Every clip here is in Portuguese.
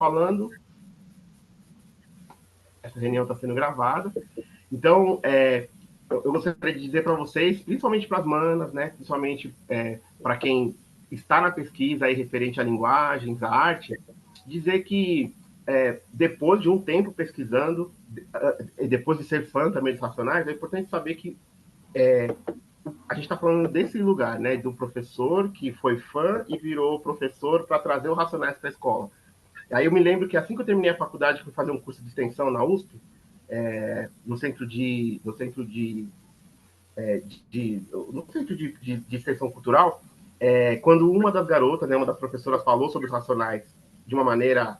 falando, essa reunião está sendo gravada. Então, eu gostaria de dizer para vocês, principalmente para as manas, né, principalmente para quem está na pesquisa aí referente a linguagens, a arte, dizer que depois de um tempo pesquisando, depois de ser fã também dos Racionais, é importante saber que a gente está falando desse lugar, né, do professor que foi fã e virou professor para trazer o Racionais para a escola. Aí eu me lembro que assim que eu terminei a faculdade, fui fazer um curso de extensão na USP, no centro de extensão cultural, quando uma das garotas, né, uma das professoras, falou sobre os Racionais de uma maneira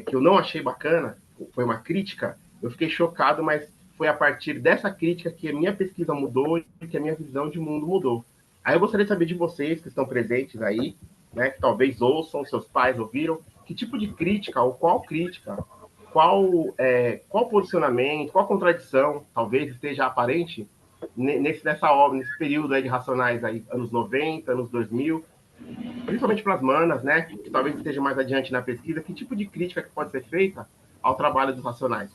que eu não achei bacana, foi uma crítica, eu fiquei chocado, mas foi a partir dessa crítica que a minha pesquisa mudou e que a minha visão de mundo mudou. Aí eu gostaria de saber de vocês que estão presentes aí, né, que talvez ouçam, seus pais ouviram, que tipo de crítica, ou qual crítica, qual posicionamento, qual contradição talvez esteja aparente nessa obra, nesse período aí de Racionais, aí, anos 90, anos 2000, principalmente para as manas, né, que talvez esteja mais adiante na pesquisa, que tipo de crítica que pode ser feita ao trabalho dos Racionais?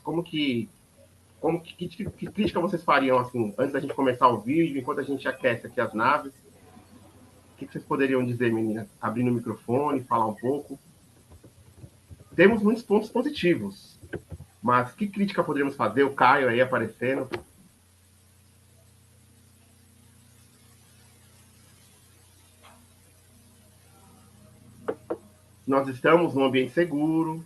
Que crítica vocês fariam, assim, antes da gente começar o vídeo, enquanto a gente aquece aqui as naves? O que vocês poderiam dizer, meninas? Abrindo o microfone, falar um pouco. Temos muitos pontos positivos, mas que crítica poderíamos fazer? O Caio aí aparecendo. Nós estamos num ambiente seguro,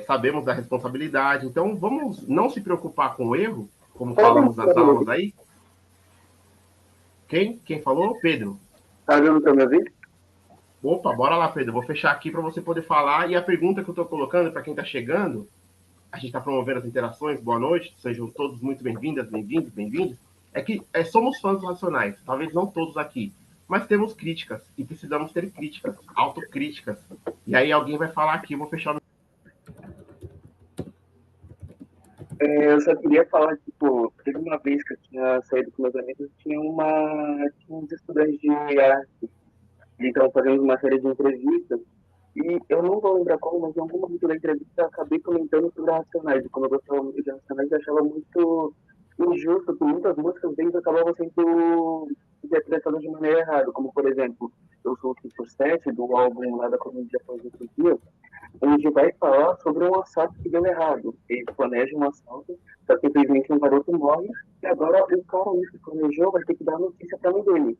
sabemos da responsabilidade, então vamos não se preocupar com o erro, como falamos nas aulas aí. Quem falou? Pedro. Tá vendo o que eu me ouvi? Opa, bora lá, Pedro. Vou fechar aqui para você poder falar. E a pergunta que eu estou colocando para quem está chegando, a gente está promovendo as interações, boa noite, sejam todos muito bem-vindas, bem-vindos, bem-vindos, é que somos fãs dos Racionais, talvez não todos aqui, mas temos críticas e precisamos ter críticas, autocríticas. E aí alguém vai falar aqui, eu vou fechar. Eu só queria falar, tipo, teve uma vez que eu tinha saído com meus amigos, tinha uns estudantes de arte, e estavam fazendo uma série de entrevistas, e eu não vou lembrar como, mas em algum momento da entrevista eu acabei comentando sobre a Racionais, e como eu gostava muito de Racionais, eu achava muito injusto que muitas músicas deles acabavam sendo interpretadas de maneira errada, como, por exemplo, Eu Sou o 5x7, do álbum lá da Comédia Após o Dia, onde vai falar sobre um assalto que deu errado. Ele planeja um assalto, só que infelizmente um garoto morre, e agora o cara que planejou vai ter que dar notícia para a mãe dele.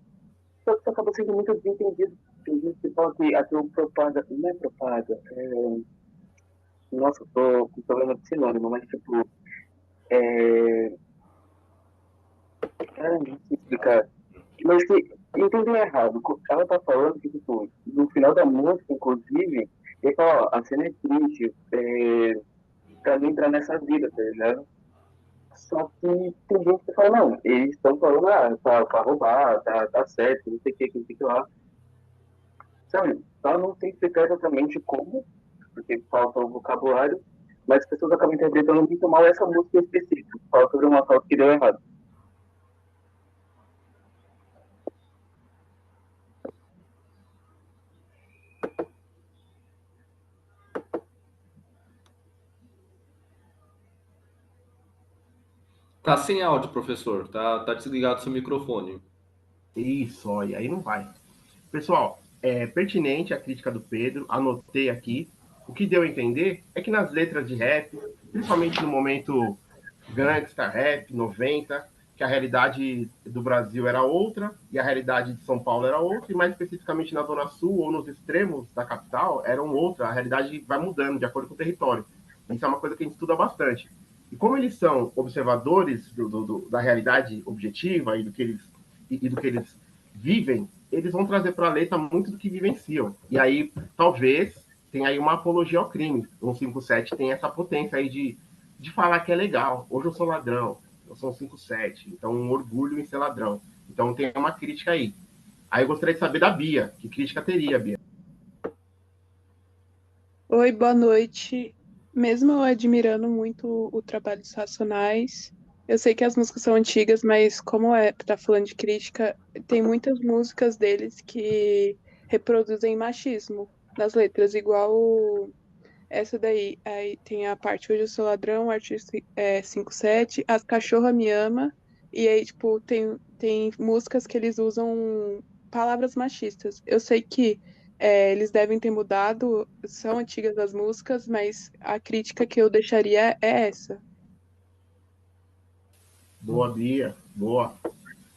Só que isso acaba sendo muito desentendido. Tem gente que fala que até o propaga, não é propaga, nossa, eu tô com problema de sinônimo, mas tipo, é... cara, não sei explicar. Mas que entendem errado. Ela tá falando que, tipo, no final da música, inclusive, ele fala, ó, a cena é triste, pra não entrar nessa vida, tá ligado? Só que tem gente que fala, não, eles estão falando, pra roubar, tá certo, não sei o que, não sei o que lá. Sabe? Só não sei explicar exatamente como, porque falta o vocabulário, mas as pessoas acabam interpretando muito mal essa música em específico. Fala sobre um assalto que deu errado. Tá sem áudio, professor. Tá desligado seu microfone. Isso, olha, aí não vai. Pessoal, é pertinente a crítica do Pedro, anotei aqui. O que deu a entender é que nas letras de rap, principalmente no momento gangsta, rap, 90, que a realidade do Brasil era outra e a realidade de São Paulo era outra, e mais especificamente na Zona Sul ou nos extremos da capital eram outra. A realidade vai mudando de acordo com o território. Isso é uma coisa que a gente estuda bastante. E como eles são observadores da realidade objetiva e do que eles vivem, eles vão trazer para a letra muito do que vivenciam. E aí, talvez, tenha aí uma apologia ao crime. O 157 tem essa potência aí de falar que é legal. Hoje eu sou ladrão, eu sou um 57, então um orgulho em ser ladrão. Então tem uma crítica aí. Aí eu gostaria de saber da Bia, que crítica teria, Bia? Oi, boa noite. Mesmo eu admirando muito o trabalho dos Racionais, eu sei que as músicas são antigas, mas como tá falando de crítica, tem muitas músicas deles que reproduzem machismo nas letras, igual Essa daí. Aí tem a parte Hoje Eu Sou Ladrão, artista 57, As Cachorra Me Ama. E aí, tipo, tem músicas que eles usam palavras machistas. Eu sei que eles devem ter mudado, são antigas as músicas, mas a crítica que eu deixaria é essa. Boa, Bia. Boa.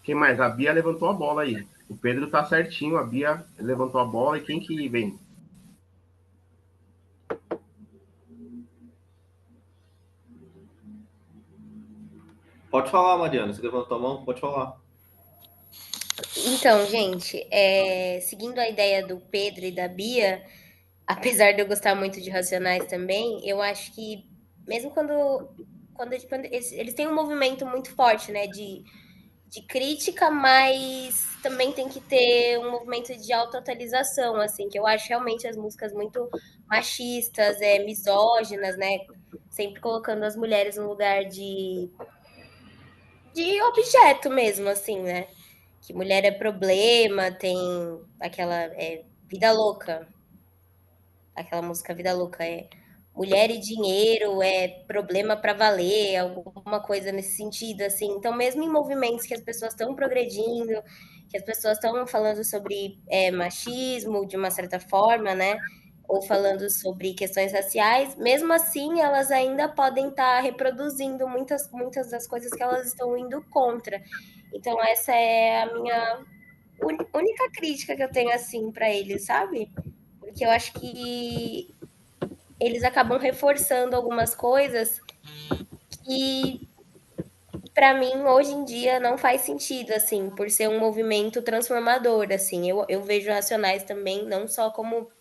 Quem mais? A Bia levantou a bola aí. O Pedro tá certinho, a Bia levantou a bola. E quem que vem? Pode falar, Mariana. Você levantou a mão? Pode falar. Então, gente, seguindo a ideia do Pedro e da Bia, apesar de eu gostar muito de Racionais também, eu acho que mesmo quando eles têm um movimento muito forte, né, de crítica, mas também tem que ter um movimento de autoatualização, assim, que eu acho realmente as músicas muito machistas, misóginas, né, sempre colocando as mulheres no lugar de objeto mesmo, assim, né, que mulher é problema, tem aquela Vida Louca, aquela música Vida Louca mulher e dinheiro é problema para valer, alguma coisa nesse sentido, assim. Então, mesmo em movimentos que as pessoas estão progredindo, que as pessoas estão falando sobre machismo de uma certa forma, né? Ou falando sobre questões raciais, mesmo assim elas ainda podem estar reproduzindo muitas das coisas que elas estão indo contra. Então, essa é a minha única crítica que eu tenho assim para eles, sabe? Porque eu acho que eles acabam reforçando algumas coisas que para mim hoje em dia não faz sentido, assim, por ser um movimento transformador, assim. Eu vejo Racionais também não só como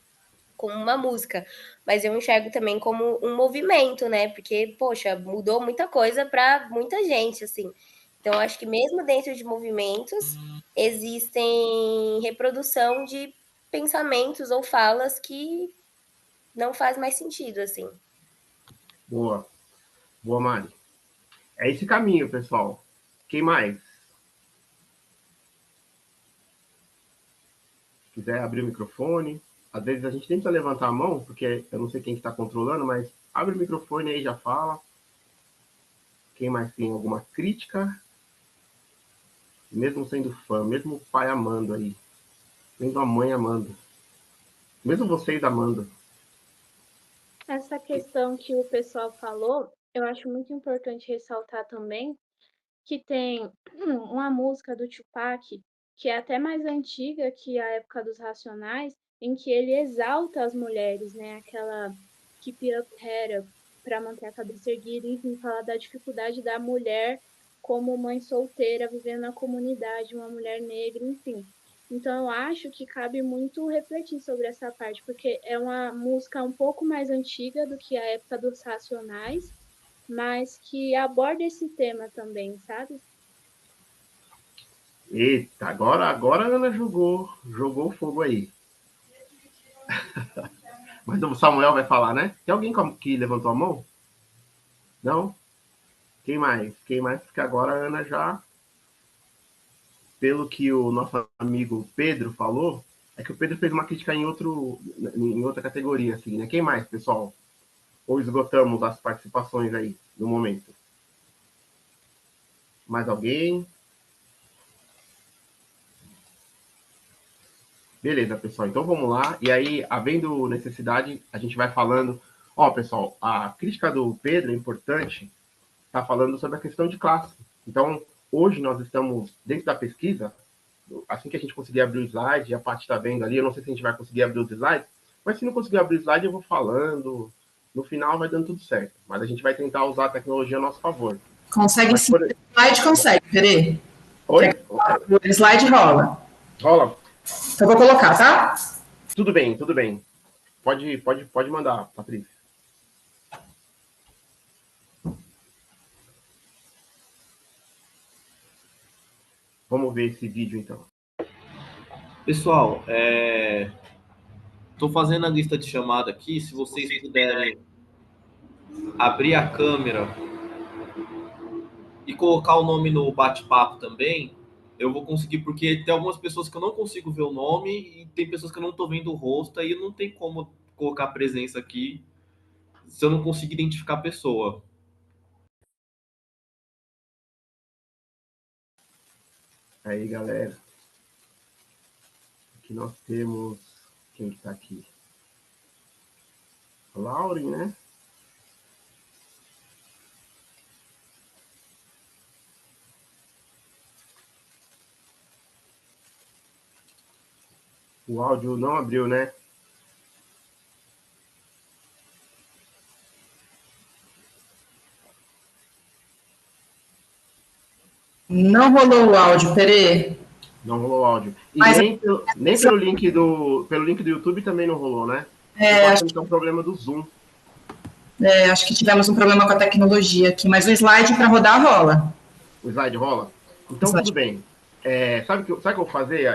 uma música, mas eu enxergo também como um movimento, né? Porque, poxa, mudou muita coisa para muita gente, assim. Então, acho que mesmo dentro de movimentos existem reprodução de pensamentos ou falas que não faz mais sentido, assim. Boa. Boa, Mari. É esse caminho, pessoal. Quem mais? Se quiser abrir o microfone. Às vezes a gente tenta levantar a mão, porque eu não sei quem está controlando, mas abre o microfone aí e já fala. Quem mais tem alguma crítica? Mesmo sendo fã, mesmo o pai amando aí. Mesmo a mãe amando. Mesmo vocês amando. Essa questão que o pessoal falou, eu acho muito importante ressaltar também que tem uma música do Tupac, que é até mais antiga que a época dos Racionais, em que ele exalta as mulheres, né? Aquela Keep Up Head Up, para manter a cabeça erguida, enfim, fala da dificuldade da mulher como mãe solteira vivendo na comunidade, uma mulher negra, enfim. Então, eu acho que cabe muito refletir sobre essa parte, porque é uma música um pouco mais antiga do que a época dos Racionais, mas que aborda esse tema também, sabe? Eita, agora a Ana jogou fogo aí. Mas o Samuel vai falar, né? Tem alguém que levantou a mão? Não? Quem mais? Quem mais? Porque agora a Ana já, pelo que o nosso amigo Pedro falou, é que o Pedro fez uma crítica em outra categoria, assim, né? Quem mais, pessoal? Ou esgotamos as participações aí no momento? Mais alguém? Beleza, pessoal. Então vamos lá. E aí, havendo necessidade, a gente vai falando. Ó, pessoal, a crítica do Pedro é importante. Está falando sobre a questão de classe. Então, hoje nós estamos dentro da pesquisa. Assim que a gente conseguir abrir o slide, a Paty está vendo ali. Eu não sei se a gente vai conseguir abrir os slides, mas se não conseguir abrir o slide, eu vou falando. No final vai dando tudo certo. Mas a gente vai tentar usar a tecnologia a nosso favor. Consegue sim. O slide consegue, peraí. Oi? O slide rola. Rola. Então, vou colocar, tá? Tudo bem, tudo bem. Pode mandar, Patrícia. Vamos ver esse vídeo, então. Pessoal, estou fazendo a lista de chamada aqui. Se vocês puderem abrir a câmera e colocar o nome no bate-papo também, eu vou conseguir, porque tem algumas pessoas que eu não consigo ver o nome e tem pessoas que eu não estou vendo o rosto, aí não tem como colocar presença aqui se eu não conseguir identificar a pessoa. Aí, galera. Aqui nós temos... Quem que tá aqui? A Lauren, né? O áudio não abriu, né? Não rolou o áudio, Pere. Não rolou áudio. E Mas nem pelo link do YouTube também não rolou, né? Acho que é um problema do Zoom. Acho que tivemos um problema com a tecnologia aqui, mas o slide para rodar rola. O slide rola? Então, tudo bem. Sabe o que eu vou fazer?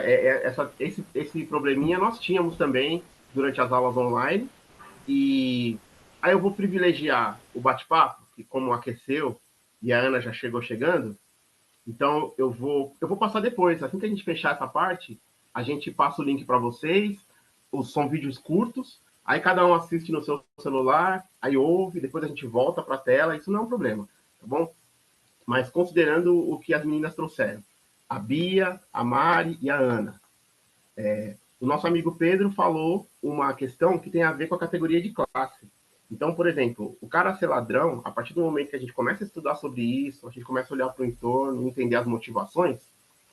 Esse probleminha nós tínhamos também durante as aulas online. E aí eu vou privilegiar o bate-papo, que como aqueceu e a Ana já chegou chegando, então eu vou passar depois. Assim que a gente fechar essa parte, a gente passa o link para vocês. São vídeos curtos, aí cada um assiste no seu celular, aí ouve, depois a gente volta para a tela, isso não é um problema, tá bom? Mas considerando o que as meninas trouxeram, a Bia, a Mari e a Ana. O nosso amigo Pedro falou uma questão que tem a ver com a categoria de classe. Então, por exemplo, o cara ser ladrão, a partir do momento que a gente começa a estudar sobre isso, a gente começa a olhar para o entorno, entender as motivações,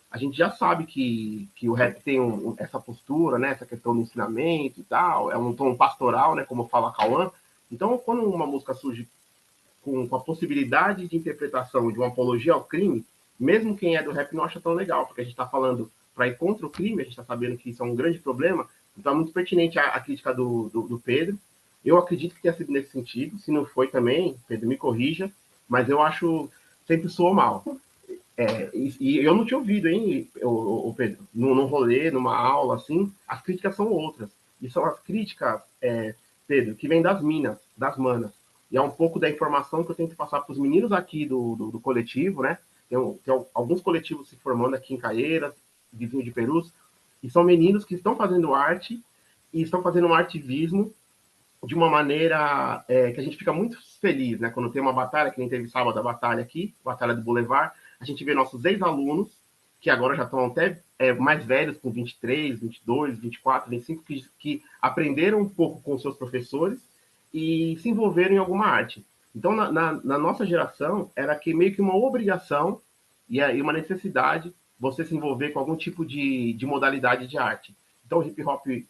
a gente já sabe que o rap tem essa postura, né, essa questão do ensinamento e tal, é um tom pastoral, né, como fala Cauã. Então, quando uma música surge com a possibilidade de interpretação de uma apologia ao crime, mesmo quem é do rap não acha tão legal, porque a gente está falando para ir contra o crime, a gente está sabendo que isso é um grande problema, então é muito pertinente a crítica do Pedro. Eu acredito que tenha sido nesse sentido, se não foi também, Pedro, me corrija, mas eu acho sempre soou mal. E eu não tinha ouvido, hein, o Pedro, num rolê, numa aula, assim, as críticas são outras. E são as críticas, Pedro, que vêm das minas, das manas. E é um pouco da informação que eu tento passar para os meninos aqui do coletivo, né? Tem alguns coletivos se formando aqui em Caieiras, vizinho de Perus, e são meninos que estão fazendo arte e estão fazendo um ativismo de uma maneira que a gente fica muito feliz, né? Quando tem uma batalha, que nem teve sábado a batalha aqui, Batalha do Boulevard, a gente vê nossos ex-alunos, que agora já estão até mais velhos, com 23, 22, 24, 25, que aprenderam um pouco com seus professores e se envolveram em alguma arte. Então, na nossa geração, era meio que uma obrigação e uma necessidade você se envolver com algum tipo de modalidade de arte. Então, o hip-hop,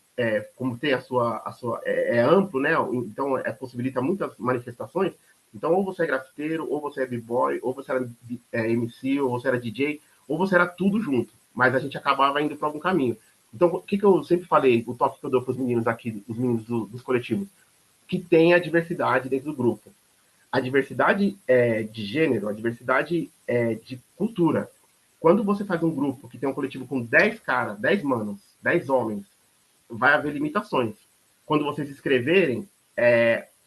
como tem a sua é amplo, né? Então, possibilita muitas manifestações. Então, ou você é grafiteiro, ou você é b-boy, ou você era MC, ou você era DJ, ou você era tudo junto. Mas a gente acabava indo para algum caminho. Então, o que eu sempre falei, o toque que eu dou para os meninos aqui, os meninos dos coletivos, que tem a diversidade dentro do grupo. A diversidade de gênero, a diversidade de cultura. Quando você faz um grupo que tem um coletivo com 10 caras, 10 manos, 10 homens, vai haver limitações. Quando vocês escreverem,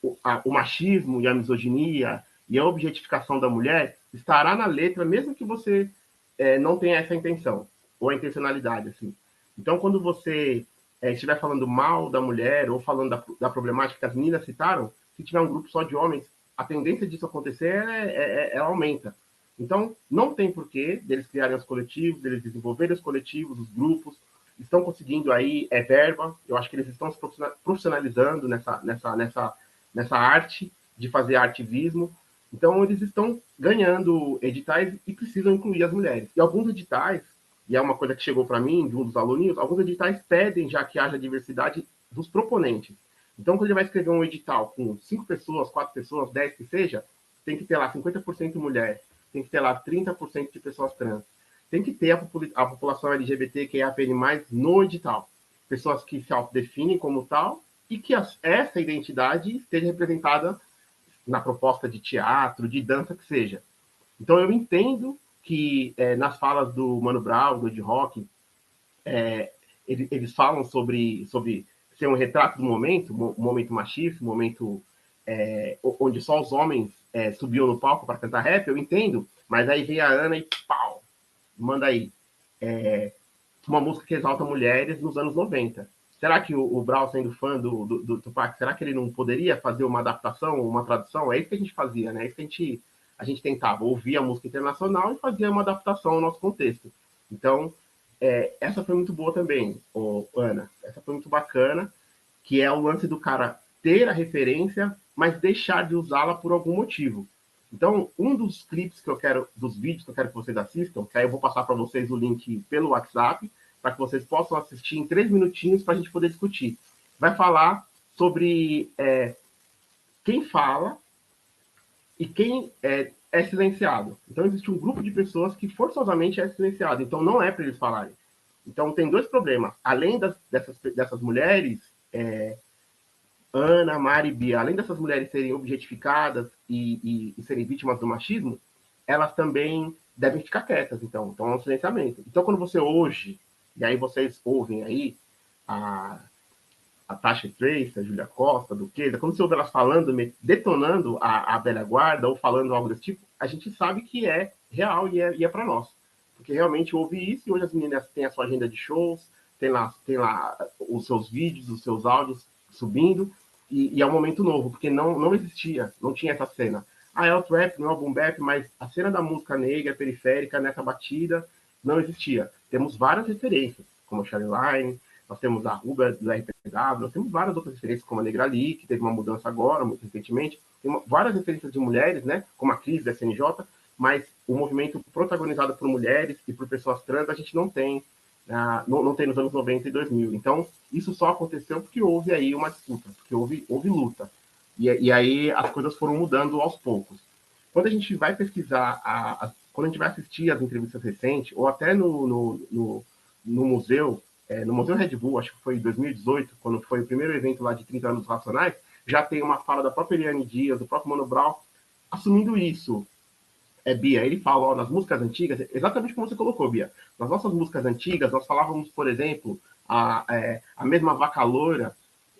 o machismo e a misoginia e a objetificação da mulher estará na letra, mesmo que você não tenha essa intenção, ou a intencionalidade, assim. Então, quando você estiver falando mal da mulher, ou falando da problemática que as meninas citaram, se tiver um grupo só de homens, a tendência disso acontecer, ela aumenta. Então, não tem porquê deles criarem os coletivos, deles desenvolverem os coletivos, os grupos, estão conseguindo aí verba, eu acho que eles estão se profissionalizando nessa arte de fazer ativismo, então eles estão ganhando editais e precisam incluir as mulheres. E alguns editais, e é uma coisa que chegou para mim, de um dos aluninhos, alguns editais pedem já que haja diversidade dos proponentes. Então, quando ele vai escrever um edital com 5 pessoas, 4 pessoas, 10 que seja, tem que ter lá 50% mulher, tem que ter lá 30% de pessoas trans, tem que ter a população LGBTQIAPN+, no edital. Pessoas que se autodefinem como tal e que essa identidade esteja representada na proposta de teatro, de dança, que seja. Então, eu entendo que nas falas do Mano Brown, do Ed Rock, eles falam sobre ser um retrato do momento, um momento machista, um momento onde só os homens subiam no palco para cantar rap, eu entendo, mas aí vem a Ana e pau, manda aí uma música que exalta mulheres nos anos 90. Será que o Brau, sendo fã do Tupac, será que ele não poderia fazer uma adaptação, uma tradução? É isso que a gente fazia, né? É isso que a gente tentava, ouvir a música internacional e fazia uma adaptação ao nosso contexto. Então, essa foi muito boa também, Ana. Essa foi muito bacana, que é o lance do cara ter a referência, mas deixar de usá-la por algum motivo. Então, um dos clipes que eu quero, dos vídeos que eu quero que vocês assistam, que aí eu vou passar para vocês o link pelo WhatsApp, para que vocês possam assistir em 3 minutinhos para a gente poder discutir. Vai falar sobre quem fala e quem é silenciado. Então, existe um grupo de pessoas que forçosamente é silenciado. Então, não é para eles falarem. Então, tem dois problemas. Além dessas mulheres, Ana, Mari e Bia, além dessas mulheres serem objetificadas e serem vítimas do machismo, elas também devem ficar quietas. Então é um silenciamento. Então, quando você hoje, e aí vocês ouvem aí a Tasha Trace, a Júlia Costa, do Duquesa, quando você ouve elas falando, detonando a velha guarda ou falando algo desse tipo, a gente sabe que é real e é para nós. Porque realmente houve isso e hoje as meninas têm a sua agenda de shows, tem lá os seus vídeos, os seus áudios subindo, e é um momento novo, porque não existia, não tinha essa cena. É o trap, não é o boom bap, mas a cena da música negra, periférica, nessa batida, não existia. Temos várias referências, como a Line, nós temos a Ruba do RPW, nós temos várias outras referências, como a Negrali, que teve uma mudança agora, muito recentemente. Tem várias referências de mulheres, né, como a Cris da SNJ, mas o movimento protagonizado por mulheres e por pessoas trans a gente não tem, não tem nos anos 90 e 2000. Então, isso só aconteceu porque houve aí uma disputa, porque houve luta. E aí as coisas foram mudando aos poucos. Quando a gente vai pesquisar, quando a gente vai assistir as entrevistas recentes, ou até no museu, no Museu Red Bull, acho que foi em 2018, quando foi o primeiro evento lá de 30 anos Racionais, já tem uma fala da própria Eliane Dias, do próprio Mano Brown, assumindo isso. Bia, ele fala, ó, nas músicas antigas, exatamente como você colocou, Bia, nas nossas músicas antigas, nós falávamos, por exemplo, a mesma vaca loura,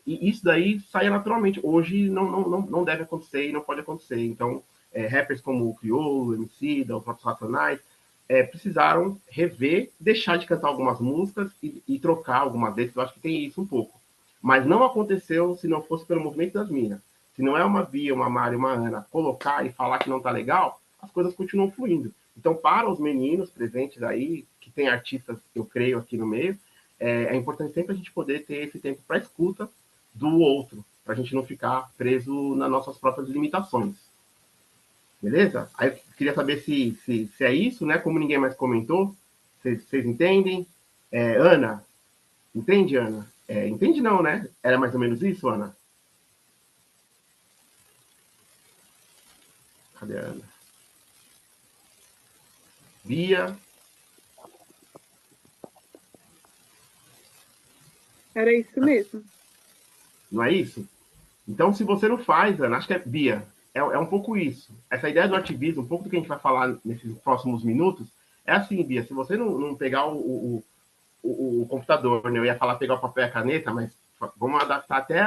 e isso daí saía naturalmente. Hoje não deve acontecer e não pode acontecer. Então, rappers como o Criolo, o Emicida, os próprios Racionais, precisaram rever, deixar de cantar algumas músicas e trocar algumas vezes. Eu acho que tem isso um pouco. Mas não aconteceu se não fosse pelo movimento das minas. Se não é uma Bia, uma Mari, uma Ana colocar e falar que não tá legal, as coisas continuam fluindo. Então, para os meninos presentes aí, que tem artistas, eu creio, aqui no meio, é importante sempre a gente poder ter esse tempo para escuta do outro, para a gente não ficar preso nas nossas próprias limitações. Beleza? Aí eu queria saber se é isso, né? Como ninguém mais comentou, vocês entendem? Ana, entende, Ana? Entende não, né? Era mais ou menos isso, Ana? Cadê a Ana? Bia? Era isso mesmo. Não é isso? Então, se você não faz, Ana, acho que Bia, é um pouco isso. Essa ideia do ativismo, um pouco do que a gente vai falar nesses próximos minutos, é assim, Bia, se você não pegar o computador, né? Eu ia falar pegar o papel e a caneta, mas vamos adaptar até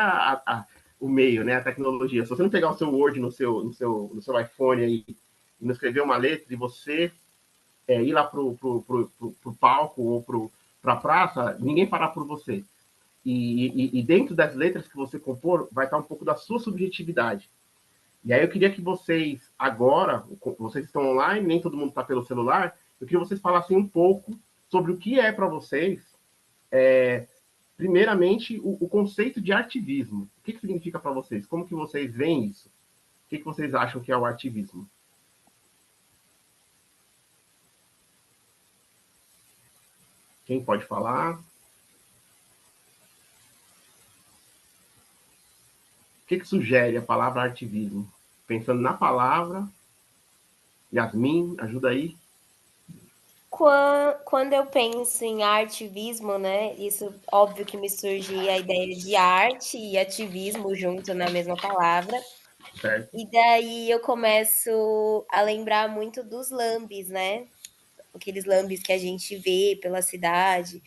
o meio, né? A tecnologia. Se você não pegar o seu Word no seu iPhone aí, e não escrever uma letra e você ir lá pro palco ou para a praça, ninguém parar por você. E dentro das letras que você compor, vai estar um pouco da sua subjetividade. E aí eu queria que vocês, agora, vocês estão online, nem todo mundo está pelo celular, eu queria que vocês falassem um pouco sobre o que é para vocês, primeiramente, o conceito de ativismo. O que significa para vocês? Como que vocês veem isso? O que vocês acham que é o ativismo? Quem pode falar? O que sugere a palavra ativismo? Pensando na palavra, Yasmin, ajuda aí. Quando eu penso em ativismo, né? Isso óbvio que me surge a ideia de arte e ativismo junto na mesma palavra. Certo. E daí eu começo a lembrar muito dos lambes, né? Aqueles lambes que a gente vê pela cidade.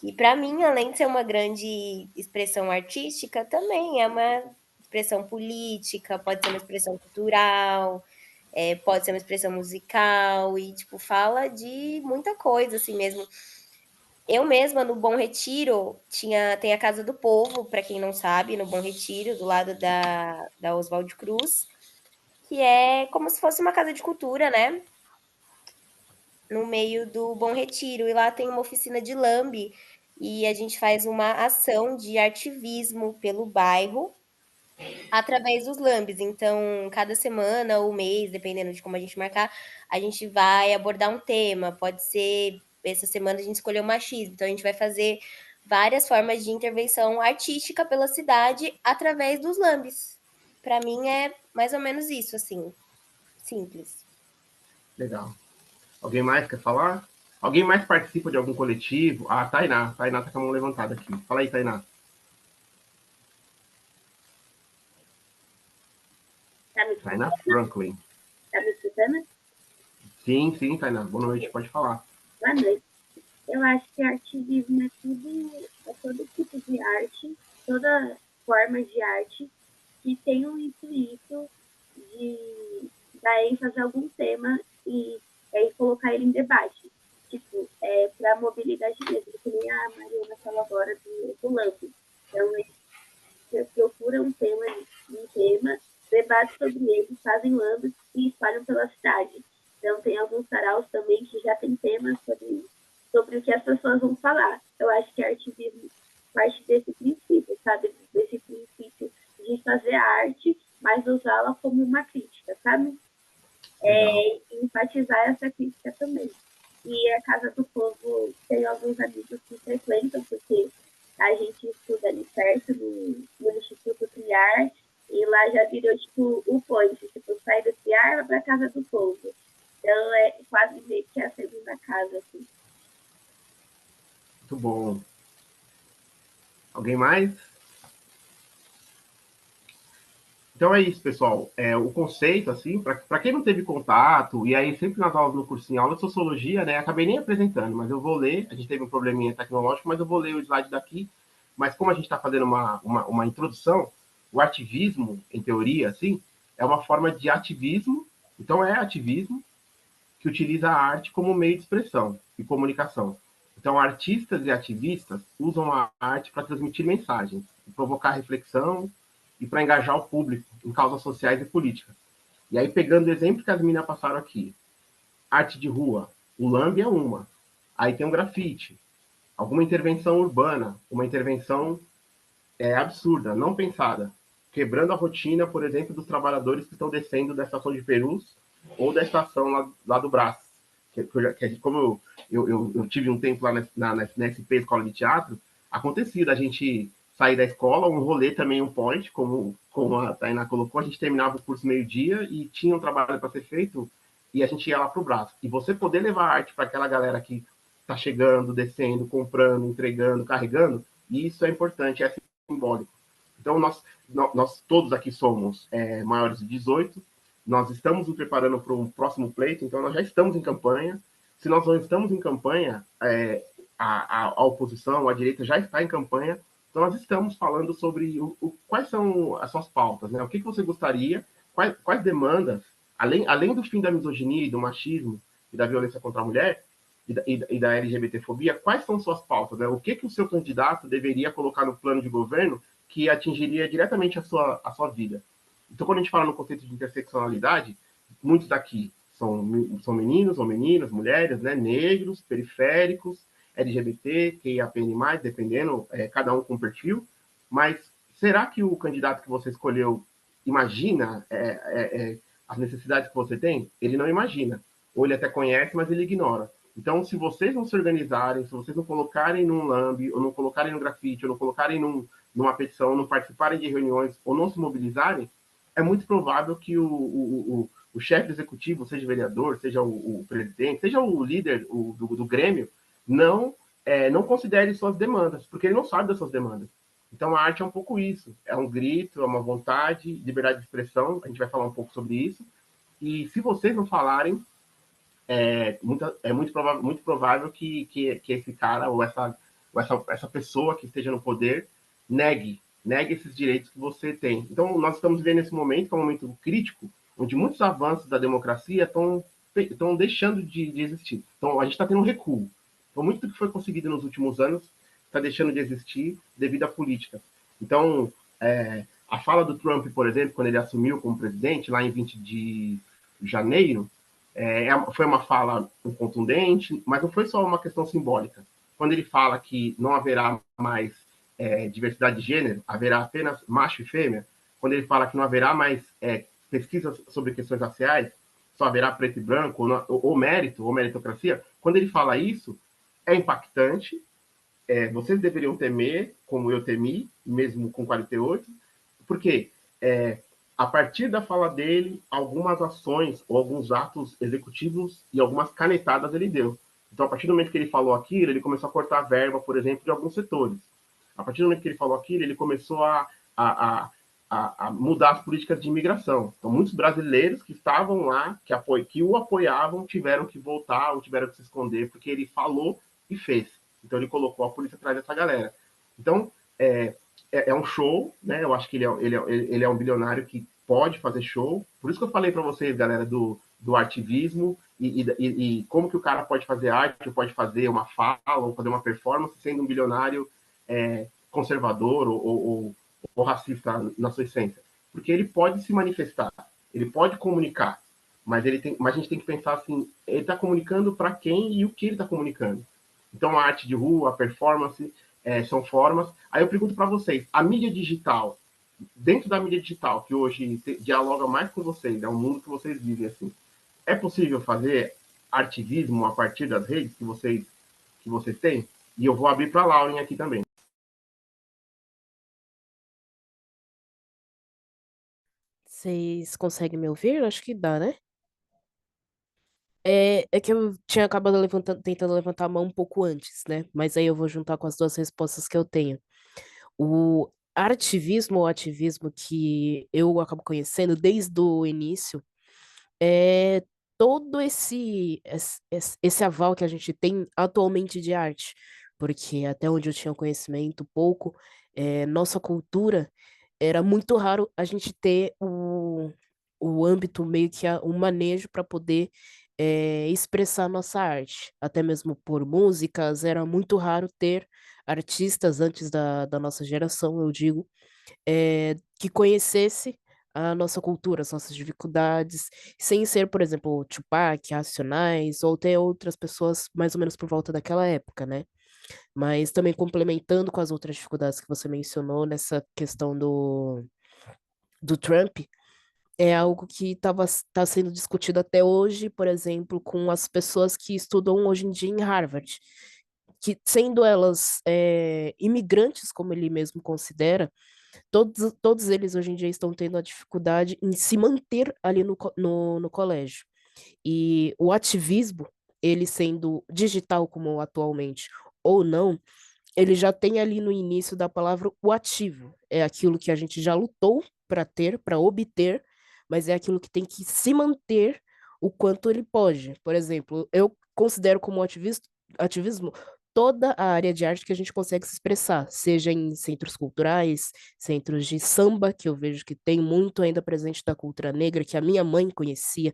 E para mim, além de ser uma grande expressão artística, também é uma expressão política, pode ser uma expressão cultural, pode ser uma expressão musical, e tipo, fala de muita coisa, assim mesmo. Eu mesma, no Bom Retiro, tem a Casa do Povo, para quem não sabe, no Bom Retiro, do lado da Oswaldo Cruz, que é como se fosse uma casa de cultura, né? No meio do Bom Retiro. E lá tem uma oficina de lambe, e a gente faz uma ação de artivismo pelo bairro, através dos lambes. Então, cada semana ou mês, dependendo de como a gente marcar, a gente vai abordar um tema. Pode ser, essa semana a gente escolheu machismo, então a gente vai fazer várias formas de intervenção artística pela cidade através dos lambes. Para mim é mais ou menos isso, assim, simples. Legal. Alguém mais quer falar? Alguém mais participa de algum coletivo? Ah, Tainá. Tainá tá com a mão levantada aqui. Fala aí, Tainá. Tainá Franklin. Tá me escutando? Sim, sim, Tainá. Boa noite, pode falar. Boa noite. Eu acho que ativismo é todo tipo de arte, toda forma de arte que tem um intuito de dar ênfase a algum tema e colocar ele em debate. Tipo, para a mobilidade mesmo, que nem a Mariana falou agora do LAMP. Então, eles procuram um tema, debatem sobre ele, fazem lambes e espalham pela cidade. Então, tem alguns saraus também que já tem temas sobre o que as pessoas vão falar. Eu acho que ativismo parte desse princípio, sabe? Desse princípio de fazer a arte, mas usá-la como uma crítica, sabe? E enfatizar essa crítica também. E a Casa do Povo tem alguns amigos que frequentam, porque a gente estuda ali perto, no Instituto Triar, e lá já virou, tipo, o point, tipo, sai do Triar, vai pra Casa do Povo. Então, é quase meio que a segunda casa, assim. Muito bom. Alguém mais? Então é isso, pessoal. O conceito, assim, para quem não teve contato, e aí sempre nas aulas no cursinho, aula de sociologia, né? Acabei nem apresentando, mas eu vou ler. A gente teve um probleminha tecnológico, mas eu vou ler o slide daqui. Mas como a gente está fazendo uma introdução, o ativismo, em teoria, assim, é uma forma de ativismo. Então é ativismo que utiliza a arte como meio de expressão e comunicação. Então, artistas e ativistas usam a arte para transmitir mensagens, provocar reflexão e para engajar o público em causas sociais e políticas. E aí, pegando o exemplo que as meninas passaram aqui, arte de rua, o lambe é uma. Aí tem um grafite, alguma intervenção urbana, uma intervenção absurda, não pensada, quebrando a rotina, por exemplo, dos trabalhadores que estão descendo da estação de Perus ou da estação lá do Brás. Como eu tive um tempo lá na SP, Escola de Teatro, acontecia da gente sair da escola, um rolê também, um point, como a Tainá colocou, a gente terminava o curso meio-dia e tinha um trabalho para ser feito e a gente ia lá para o Brás. E você poder levar a arte para aquela galera que está chegando, descendo, comprando, entregando, carregando, isso é importante, é simbólico. Então, nós todos aqui somos maiores de 18, nós estamos nos preparando para um próximo pleito, então nós já estamos em campanha. Se nós não estamos em campanha, a oposição, a direita já está em campanha, então nós estamos falando sobre quais são as suas pautas, né? O que você gostaria, quais demandas, além do fim da misoginia e do machismo e da violência contra a mulher, e da LGBTfobia, quais são suas pautas, né? O que o seu candidato deveria colocar no plano de governo que atingiria diretamente a sua vida? Então, quando a gente fala no conceito de interseccionalidade, muitos daqui são meninos ou meninas, mulheres, né? Negros, periféricos, LGBT, QIAPN+, dependendo, cada um com perfil, mas será que o candidato que você escolheu imagina as necessidades que você tem? Ele não imagina. Ou ele até conhece, mas ele ignora. Então, se vocês não se organizarem, se vocês não colocarem num lambe, ou não colocarem no grafite, ou não colocarem numa petição, não participarem de reuniões, ou não se mobilizarem, é muito provável que o chefe executivo, seja o vereador, seja o presidente, seja o líder do Grêmio, não considere suas demandas, porque ele não sabe das suas demandas. Então, a arte é um pouco isso. É um grito, é uma vontade, liberdade de expressão. A gente vai falar um pouco sobre isso. E se vocês não falarem, muito provável que esse cara ou essa pessoa que esteja no poder negue esses direitos que você tem. Então, nós estamos vivendo esse momento, que é um momento crítico, onde muitos avanços da democracia estão deixando de existir. Então, a gente está tendo um recuo. Então, muito do que foi conseguido nos últimos anos está deixando de existir devido à política. Então, a fala do Trump, por exemplo, quando ele assumiu como presidente, lá em 20 de janeiro, foi uma fala contundente, mas não foi só uma questão simbólica. Quando ele fala que não haverá mais diversidade de gênero, haverá apenas macho e fêmea, quando ele fala que não haverá mais pesquisas sobre questões raciais, só haverá preto e branco, ou mérito, ou meritocracia, quando ele fala isso, é impactante, vocês deveriam temer, como eu temi, mesmo com 48, porque a partir da fala dele, algumas ações ou alguns atos executivos e algumas canetadas ele deu. Então, a partir do momento que ele falou aquilo, ele começou a cortar a verba, por exemplo, de alguns setores. A partir do momento que ele falou aquilo, ele começou a mudar as políticas de imigração. Então, muitos brasileiros que estavam lá, que o apoiavam, tiveram que voltar ou tiveram que se esconder, porque ele falou e fez. Então, ele colocou a polícia atrás dessa galera. Então, é um show, né? Eu acho que ele é um bilionário que pode fazer show. Por isso que eu falei para vocês, galera, do ativismo e como que o cara pode fazer arte, ou pode fazer uma fala, ou fazer uma performance, sendo um bilionário conservador ou racista na sua essência. Porque ele pode se manifestar, ele pode comunicar, mas a gente tem que pensar assim, ele está comunicando para quem e o que ele está comunicando. Então, a arte de rua, a performance, são formas. Aí eu pergunto para vocês, a mídia digital, dentro da mídia digital, que hoje dialoga mais com vocês, é um mundo que vocês vivem assim, é possível fazer ativismo a partir das redes que vocês têm? E eu vou abrir para a Lauren aqui também. Vocês conseguem me ouvir? Acho que dá, né? É que eu tinha acabado tentando levantar a mão um pouco antes, né? Mas aí eu vou juntar com as duas respostas que eu tenho. O artivismo ou ativismo que eu acabo conhecendo desde o início é todo esse aval que a gente tem atualmente de arte. Porque até onde eu tinha conhecimento pouco, nossa cultura era muito raro a gente ter o âmbito, meio que um manejo para poder expressar nossa arte. Até mesmo por músicas, era muito raro ter artistas antes da nossa geração, eu digo, que conhecesse a nossa cultura, as nossas dificuldades, sem ser, por exemplo, Tupac, Racionais, ou até outras pessoas mais ou menos por volta daquela época, né? Mas também complementando com as outras dificuldades que você mencionou nessa questão do Trump, é algo que tá sendo discutido até hoje, por exemplo, com as pessoas que estudam hoje em dia em Harvard, que sendo elas imigrantes, como ele mesmo considera, todos eles hoje em dia estão tendo a dificuldade em se manter ali no colégio. E o ativismo, ele sendo digital como atualmente ou não, ele já tem ali no início da palavra o ativo. É aquilo que a gente já lutou para ter, para obter, mas é aquilo que tem que se manter o quanto ele pode. Por exemplo, eu considero como ativismo toda a área de arte que a gente consegue se expressar, seja em centros culturais, centros de samba, que eu vejo que tem muito ainda presente da cultura negra, que a minha mãe conhecia,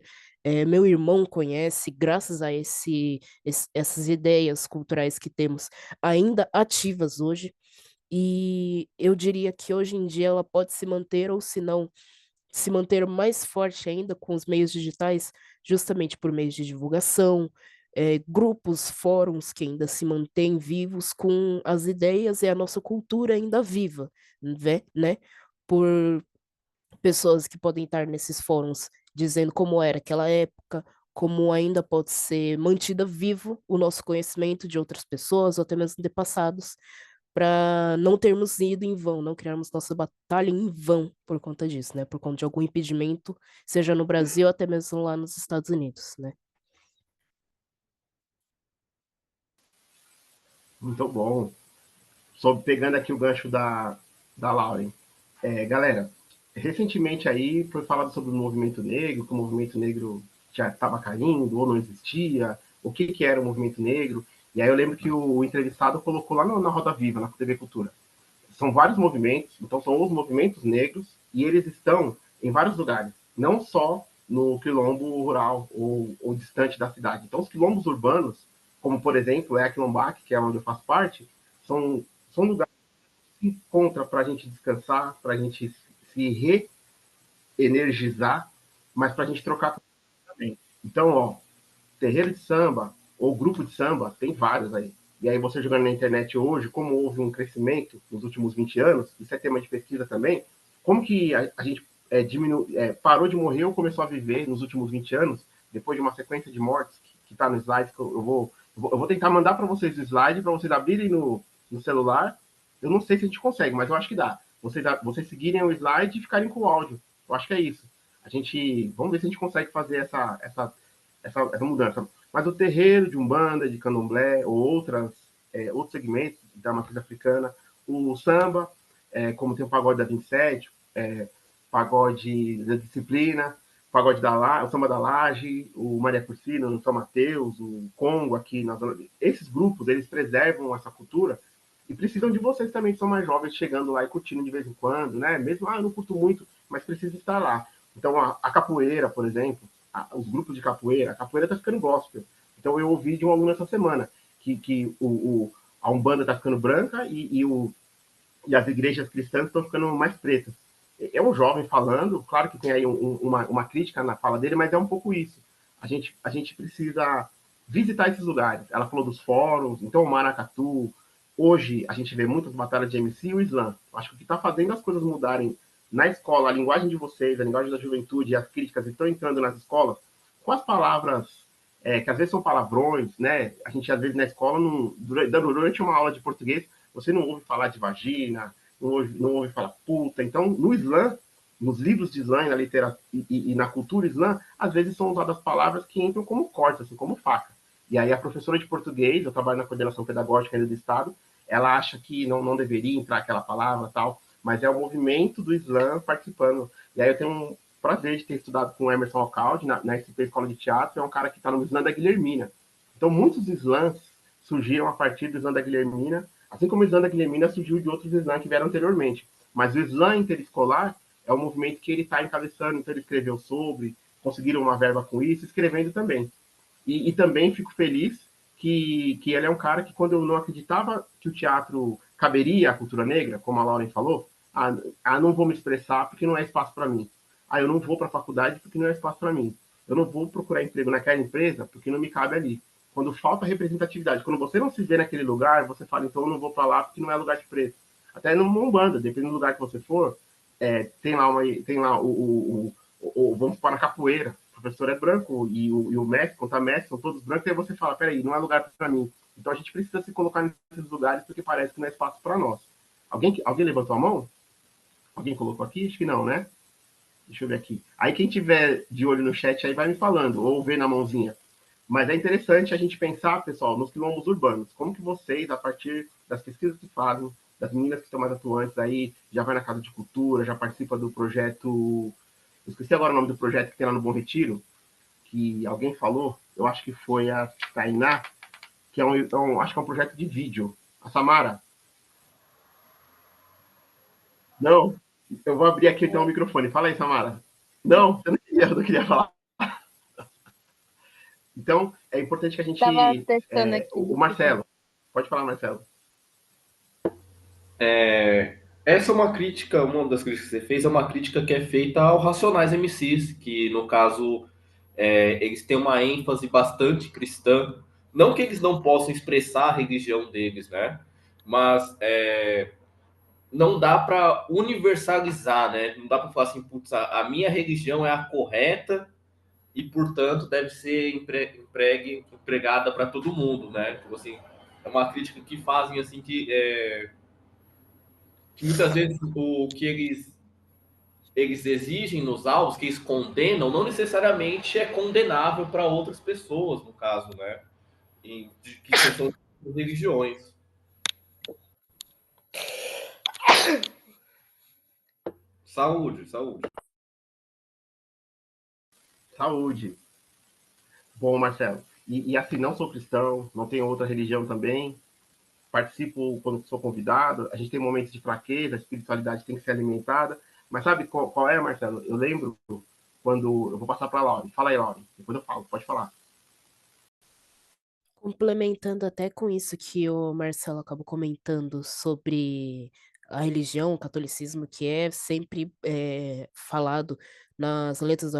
meu irmão conhece, graças a essas ideias culturais que temos ainda ativas hoje. E eu diria que hoje em dia ela pode se manter, ou se não, se manter mais forte ainda com os meios digitais, justamente por meios de divulgação, grupos, fóruns que ainda se mantêm vivos com as ideias e a nossa cultura ainda viva, né? Por pessoas que podem estar nesses fóruns dizendo como era aquela época, como ainda pode ser mantida vivo o nosso conhecimento de outras pessoas, ou até mesmo de passados, para não termos ido em vão, não criarmos nossa batalha em vão por conta disso, né? Por conta de algum impedimento, seja no Brasil ou até mesmo lá nos Estados Unidos, né? Muito bom. Pegando aqui o gancho da Lauren. Galera, recentemente aí foi falado sobre o movimento negro, que o movimento negro já estava caindo ou não existia, o que era o movimento negro. E aí eu lembro que o entrevistado colocou lá na Roda Viva, na TV Cultura. São vários movimentos, então são os movimentos negros, e eles estão em vários lugares, não só no quilombo rural ou distante da cidade. Então os quilombos urbanos como por exemplo, é a Quilombac, que é onde eu faço parte, são lugares que se encontra para a gente descansar, para a gente se reenergizar, mas para a gente trocar também. Então, ó, terreiro de samba ou grupo de samba, tem vários aí. E aí você jogando na internet hoje, como houve um crescimento nos últimos 20 anos, isso é tema de pesquisa também, como que a gente parou de morrer ou começou a viver nos últimos 20 anos, depois de uma sequência de mortes que está no slide, que eu vou tentar mandar para vocês o slide, para vocês abrirem no celular. Eu não sei se a gente consegue, mas eu acho que dá. Vocês seguirem o slide e ficarem com o áudio. Eu acho que é isso. Vamos ver se a gente consegue fazer essa mudança. Mas o terreiro de Umbanda, de Candomblé, ou outros segmentos da matriz africana, o samba, como tem o pagode da 27, pagode da disciplina, o samba da laje, o Maria Cursina, o São Mateus, o Congo aqui na zona. Esses grupos, eles preservam essa cultura e precisam de vocês também, que são mais jovens, chegando lá e curtindo de vez em quando, né? Mesmo, eu não curto muito, mas precisa estar lá. Então, a capoeira, por exemplo, os grupos de capoeira, a capoeira está ficando gospel. Então, eu ouvi de um aluno essa semana que a Umbanda está ficando branca e as igrejas cristãs estão ficando mais pretas. É um jovem falando, claro que tem aí uma crítica na fala dele, mas é um pouco isso. A gente precisa visitar esses lugares. Ela falou dos fóruns, então o Maracatu. Hoje a gente vê muitas batalhas de MC e o Islã. Acho que o que está fazendo as coisas mudarem na escola, a linguagem de vocês, a linguagem da juventude e as críticas estão entrando nas escolas com as palavras que às vezes são palavrões, né? A gente às vezes na escola, durante uma aula de português, você não ouve falar de vagina, não ouve falar puta. Então, no Islã, nos livros de Islã, na literatura e na cultura Islã, às vezes são usadas palavras que entram como corte, assim, como faca. E aí a professora de português, eu trabalho na coordenação pedagógica ainda do Estado, ela acha que não deveria entrar aquela palavra tal, mas é o movimento do Islã participando. E aí eu tenho um prazer de ter estudado com o Emerson Alcalde, na SP Escola de Teatro, é um cara que está no Islã da Guilhermina. Então, muitos Islãs surgiram a partir do Islã da Guilhermina, assim como o Islã da Guilhermina surgiu de outros Islãs que vieram anteriormente. Mas o Islã interescolar é um movimento que ele está encabeçando, então ele escreveu sobre, conseguiram uma verba com isso, escrevendo também. E também fico feliz que ele é um cara que, quando eu não acreditava que o teatro caberia à cultura negra, como a Lauren falou, não vou me expressar porque não é espaço para mim. Eu não vou para a faculdade porque não é espaço para mim. Eu não vou procurar emprego naquela empresa porque não me cabe ali. Quando falta representatividade, quando você não se vê naquele lugar, você fala, então eu não vou para lá porque não é lugar de preto. Até numa Umbanda, dependendo do lugar que você for, tem lá vamos para a capoeira, o professor é branco e o mestre, quando tá mestre, são todos brancos, e aí você fala, peraí, não é lugar para mim. Então a gente precisa se colocar nesses lugares porque parece que não é espaço para nós. Alguém levantou a mão? Alguém colocou aqui? Acho que não, né? Deixa eu ver aqui. Aí quem tiver de olho no chat aí vai me falando, ou vê na mãozinha. Mas é interessante a gente pensar, pessoal, nos quilombos urbanos. Como que vocês, a partir das pesquisas que fazem, das meninas que estão mais atuantes aí, já vai na Casa de Cultura, já participa do projeto... Eu esqueci agora o nome do projeto que tem lá no Bom Retiro, que alguém falou, eu acho que foi a Tainá, que acho que é um projeto de vídeo. A Samara? Não? Eu vou abrir aqui então o microfone. Fala aí, Samara. Não, eu não queria falar. Então, é importante que a gente... Estava testando aqui. O Marcelo. Pode falar, Marcelo. Essa é uma crítica, uma das críticas que você fez é uma crítica que é feita ao Racionais MCs, que no caso eles têm uma ênfase bastante cristã. Não que eles não possam expressar a religião deles, né? Mas não dá para universalizar, né? Não dá para falar assim, putz, a minha religião é a correta e, portanto, deve ser empregada para todo mundo, né? Tipo assim, é uma crítica que fazem assim que muitas vezes o que eles exigem nos autos, que eles condenam, não necessariamente é condenável para outras pessoas, no caso, né? Que são religiões. Saúde. Saúde. Bom, Marcelo. E assim, não sou cristão, não tenho outra religião também. Participo quando sou convidado. A gente tem momentos de fraqueza, a espiritualidade tem que ser alimentada. Mas sabe qual é, Marcelo? Eu lembro quando... Eu vou passar para a Lauren. Fala aí, Lauren. Depois eu falo. Pode falar. Complementando até com isso que o Marcelo acabou comentando sobre a religião, o catolicismo, que é sempre falado nas letras do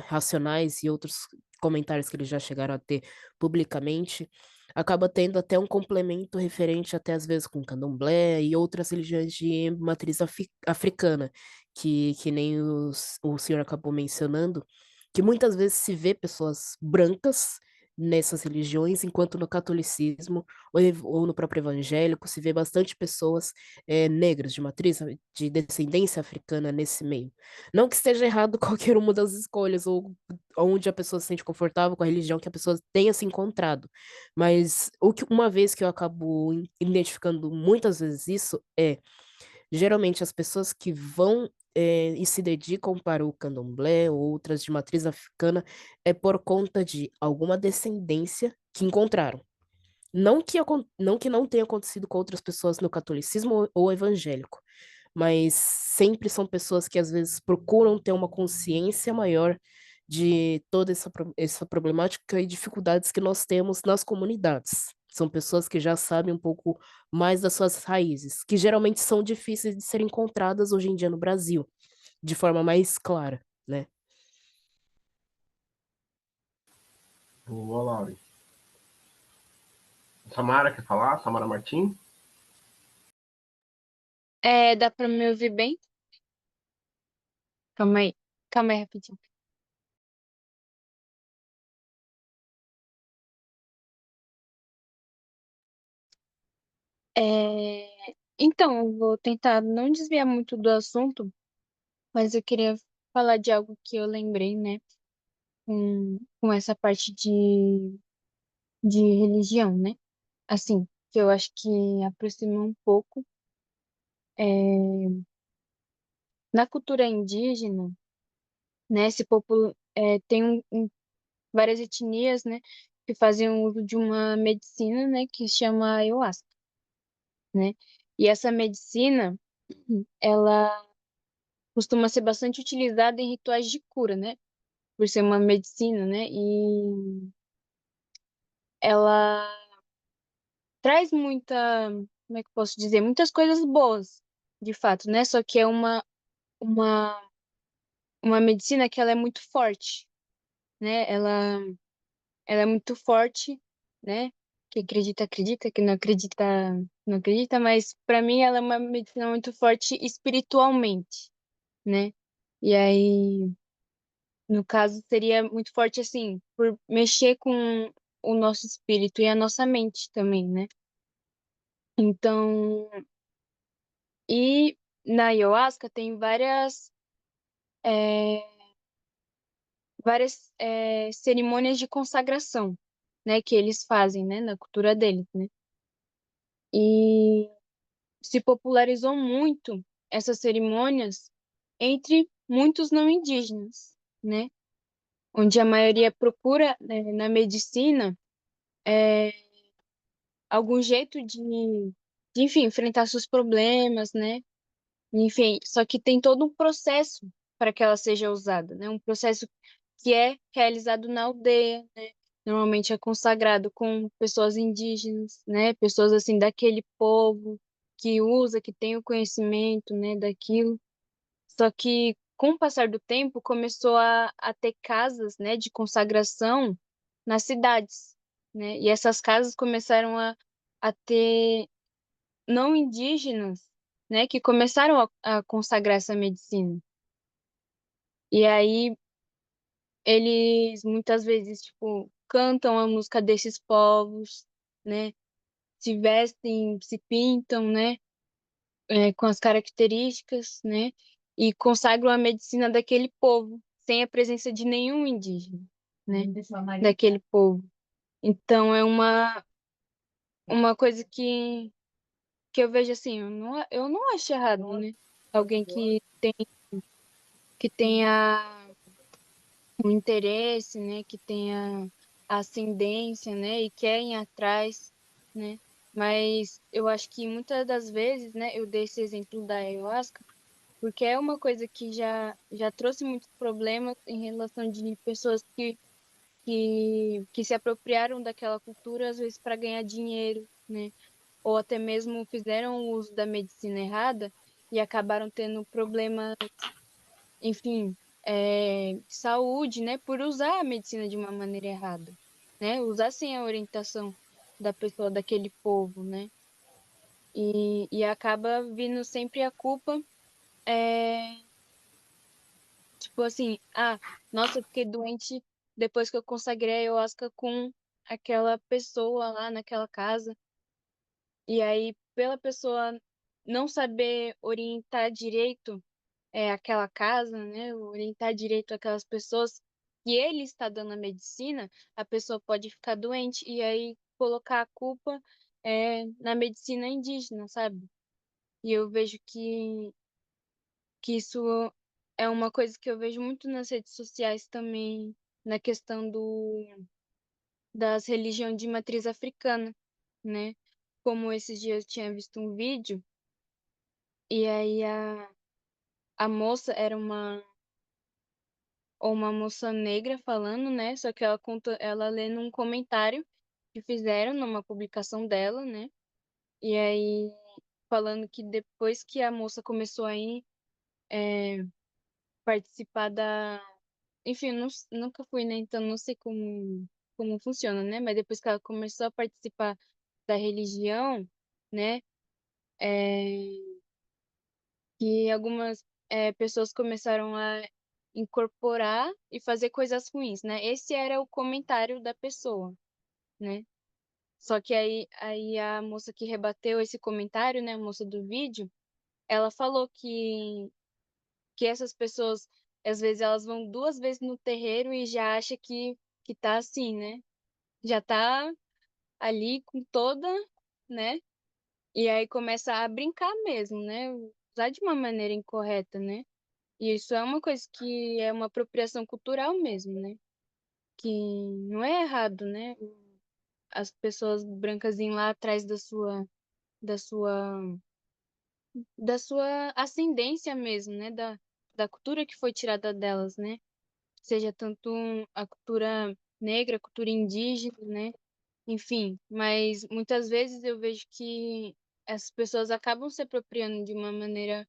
Racionais e outros comentários que eles já chegaram a ter publicamente, acaba tendo até um complemento referente até às vezes com candomblé e outras religiões de matriz africana, que nem o senhor acabou mencionando, que muitas vezes se vê pessoas brancas nessas religiões, enquanto no catolicismo ou no próprio evangélico se vê bastante pessoas negras, de matriz, de descendência africana nesse meio. Não que esteja errado qualquer uma das escolhas, ou onde a pessoa se sente confortável com a religião que a pessoa tenha se encontrado, mas uma vez que eu acabo identificando muitas vezes isso geralmente as pessoas que vão e se dedicam para o candomblé ou outras de matriz africana é por conta de alguma descendência que encontraram. Não que não tenha acontecido com outras pessoas no catolicismo ou evangélico, mas sempre são pessoas que às vezes procuram ter uma consciência maior de toda essa problemática e dificuldades que nós temos nas comunidades. São pessoas que já sabem um pouco mais das suas raízes, que geralmente são difíceis de serem encontradas hoje em dia no Brasil, de forma mais clara, né? Boa, Laura. Samara quer falar? Samara Martins? Dá pra me ouvir bem? Calma aí. Calma aí, rapidinho. É, Então, eu vou tentar não desviar muito do assunto, mas eu queria falar de algo que eu lembrei, né? Com essa parte de religião, né? Assim, que eu acho que aproxima um pouco. Na cultura indígena, né? Tem várias etnias, né? Que fazem uso de uma medicina, né? Que chama ayahuasca, né? E essa medicina, ela costuma ser bastante utilizada em rituais de cura, né? Por ser uma medicina, né? E ela traz como é que eu posso dizer? Muitas coisas boas, de fato, né? Só que é uma, uma medicina que ela é muito forte, né? Ela é muito forte, né? Quem acredita, acredita, quem não acredita, não acredita, mas para mim ela é uma medicina muito forte espiritualmente, né? E aí, no caso, seria muito forte assim, por mexer com o nosso espírito e a nossa mente também, né? Então, e na ayahuasca tem é, várias cerimônias de consagração, né? Que eles fazem, né? Na cultura deles, né? E se popularizou muito essas cerimônias entre muitos não indígenas, né? Onde a maioria procura, né, na medicina, é, algum jeito enfim, enfrentar seus problemas, né? Enfim, só que tem todo um processo para que ela seja usada, né? Um processo que é realizado na aldeia, né? Normalmente é consagrado com pessoas indígenas, né? Pessoas assim daquele povo que usa, que tem o conhecimento, né, daquilo. Só que com o passar do tempo começou a ter casas, né, de consagração nas cidades, né? E essas casas começaram a ter não indígenas, né, que começaram a consagrar essa medicina. E aí eles muitas vezes, tipo, cantam a música desses povos, né, se vestem, se pintam, né, com as características, né, e consagram a medicina daquele povo, sem a presença de nenhum indígena, né, daquele povo. Então é uma coisa que eu vejo assim, eu não acho errado, né? Alguém que tenha um interesse, né? Que tenha ascendência, né? E quer ir atrás, né? Mas eu acho que muitas das vezes, né? Eu dei esse exemplo da ayahuasca, porque é uma coisa que já trouxe muitos problemas em relação de pessoas que que se apropriaram daquela cultura, às vezes para ganhar dinheiro, né? Ou até mesmo fizeram o uso da medicina errada e acabaram tendo problemas, enfim, de saúde, né? Por usar a medicina de uma maneira errada, né? Usar sem a orientação da pessoa, daquele povo, né? E acaba vindo sempre a culpa, é, tipo assim, nossa, eu fiquei doente depois que eu consagrei a ayahuasca com aquela pessoa lá naquela casa. E aí, pela pessoa não saber orientar direito aquela casa, né? Orientar direito aquelas pessoas que ele está dando a medicina, a pessoa pode ficar doente e aí colocar a culpa na medicina indígena, sabe? E eu vejo que isso é uma coisa que eu vejo muito nas redes sociais também, na questão das religiões de matriz africana, né? Como esses dias eu tinha visto um vídeo, e aí a moça era uma moça negra falando, né? Só que ela conta, ela lê num comentário que fizeram numa publicação dela, né? E aí falando que depois que a moça começou a ir participar enfim, eu nunca fui, né? Então não sei como funciona, né? Mas depois que ela começou a participar da religião, né? É, que algumas pessoas começaram a incorporar e fazer coisas ruins, né? Esse era o comentário da pessoa, né? Só que aí a moça que rebateu esse comentário, né? A moça do vídeo, ela falou que essas pessoas, às vezes, elas vão 2 vezes no terreiro e já acha que tá assim, né? Já tá ali com toda, né? E aí começa a brincar mesmo, né? Usar de uma maneira incorreta, né? E isso é uma coisa que é uma apropriação cultural mesmo, né? Que não é errado, né? As pessoas brancas irem lá atrás da sua, da sua ascendência mesmo, né? Da cultura que foi tirada delas, né? Seja tanto a cultura negra, a cultura indígena, né? Enfim, mas muitas vezes eu vejo que essas pessoas acabam se apropriando de uma maneira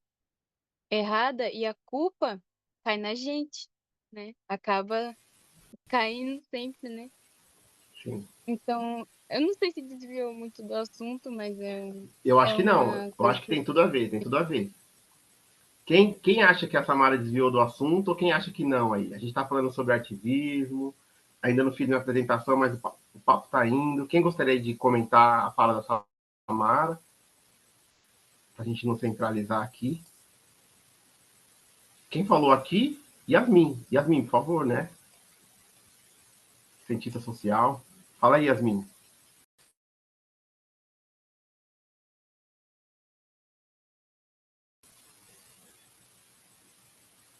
errada e a culpa cai na gente, né? Acaba caindo sempre, né? Sim. Então, eu não sei se desviou muito do assunto, mas Eu acho é que não. uma Eu coisa acho que que. tem tudo a ver, tem tudo a ver. Quem acha que a Samara desviou do assunto ou quem acha que não aí? A gente está falando sobre ativismo, ainda não fiz minha apresentação, mas o papo está indo. Quem gostaria de comentar a fala da Samara? Para a gente não centralizar aqui. Quem falou aqui? Yasmin. Yasmin, por favor, né? Cientista social. Fala aí, Yasmin.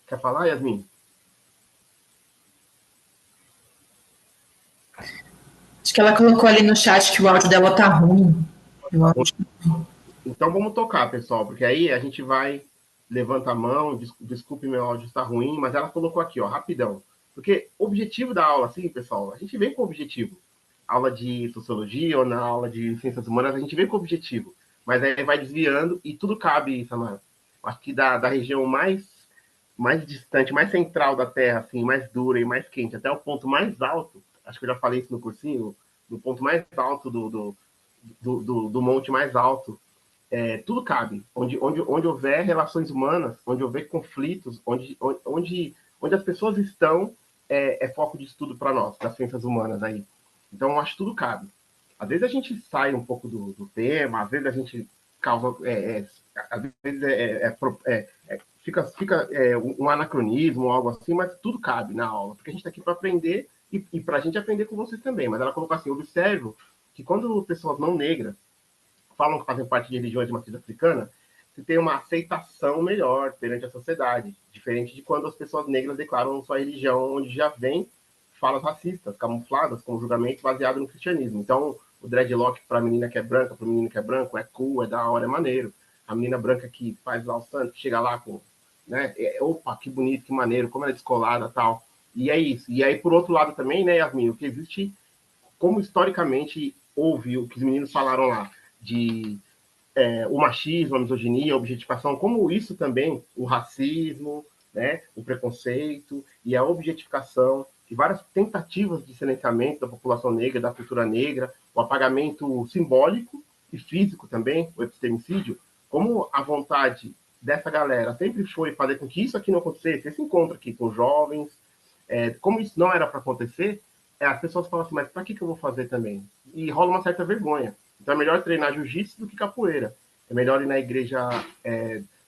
Quer falar, Yasmin? Acho que ela colocou ali no chat que o áudio dela tá ruim. Eu acho. Então vamos tocar, pessoal, porque aí a gente vai, levanta a mão, desculpe meu áudio está ruim, mas ela colocou aqui, ó, rapidão. Porque o objetivo da aula, assim, pessoal, a gente vem com o objetivo. Aula de sociologia ou na aula de ciências humanas, a gente vem com o objetivo. Mas aí vai desviando e tudo cabe, Samara. Acho que da região mais distante, mais central da Terra, assim, mais dura e mais quente, até o ponto mais alto, acho que eu já falei isso no cursinho, no ponto mais alto do monte mais alto, tudo cabe. Onde houver relações humanas, onde houver conflitos, onde as pessoas estão, é foco de estudo para nós, das ciências humanas aí. Então, eu acho que tudo cabe. Às vezes a gente sai um pouco do tema, às vezes a gente causa. Às vezes fica um anacronismo ou algo assim, mas tudo cabe na aula, porque a gente está aqui para aprender e para a gente aprender com vocês também. Mas ela colocou assim: observo que quando pessoas não negras falam que fazem parte de religiões de matriz africana, se tem uma aceitação melhor perante a sociedade, diferente de quando as pessoas negras declaram sua religião, onde já vem falas racistas, camufladas, com julgamento baseado no cristianismo. Então, o dreadlock para a menina que é branca, para o menino que é branco, é cool, é da hora, é maneiro. A menina branca que faz lá o santo, que chega lá com, né, opa, que bonito, que maneiro, como ela é descolada tal. E é isso. E aí, por outro lado também, né, Yasmin, o que existe, como historicamente houve o que os meninos falaram lá, de o machismo, a misoginia, a objetificação, como isso também, o racismo, né, o preconceito e a objetificação, e várias tentativas de silenciamento da população negra, da cultura negra, o apagamento simbólico e físico também, o epistemicídio, como a vontade dessa galera sempre foi fazer com que isso aqui não acontecesse, esse encontro aqui com jovens, como isso não era para acontecer, as pessoas falam assim, mas para que eu vou fazer também? E rola uma certa vergonha. Então é melhor treinar jiu-jitsu do que capoeira. É melhor ir na igreja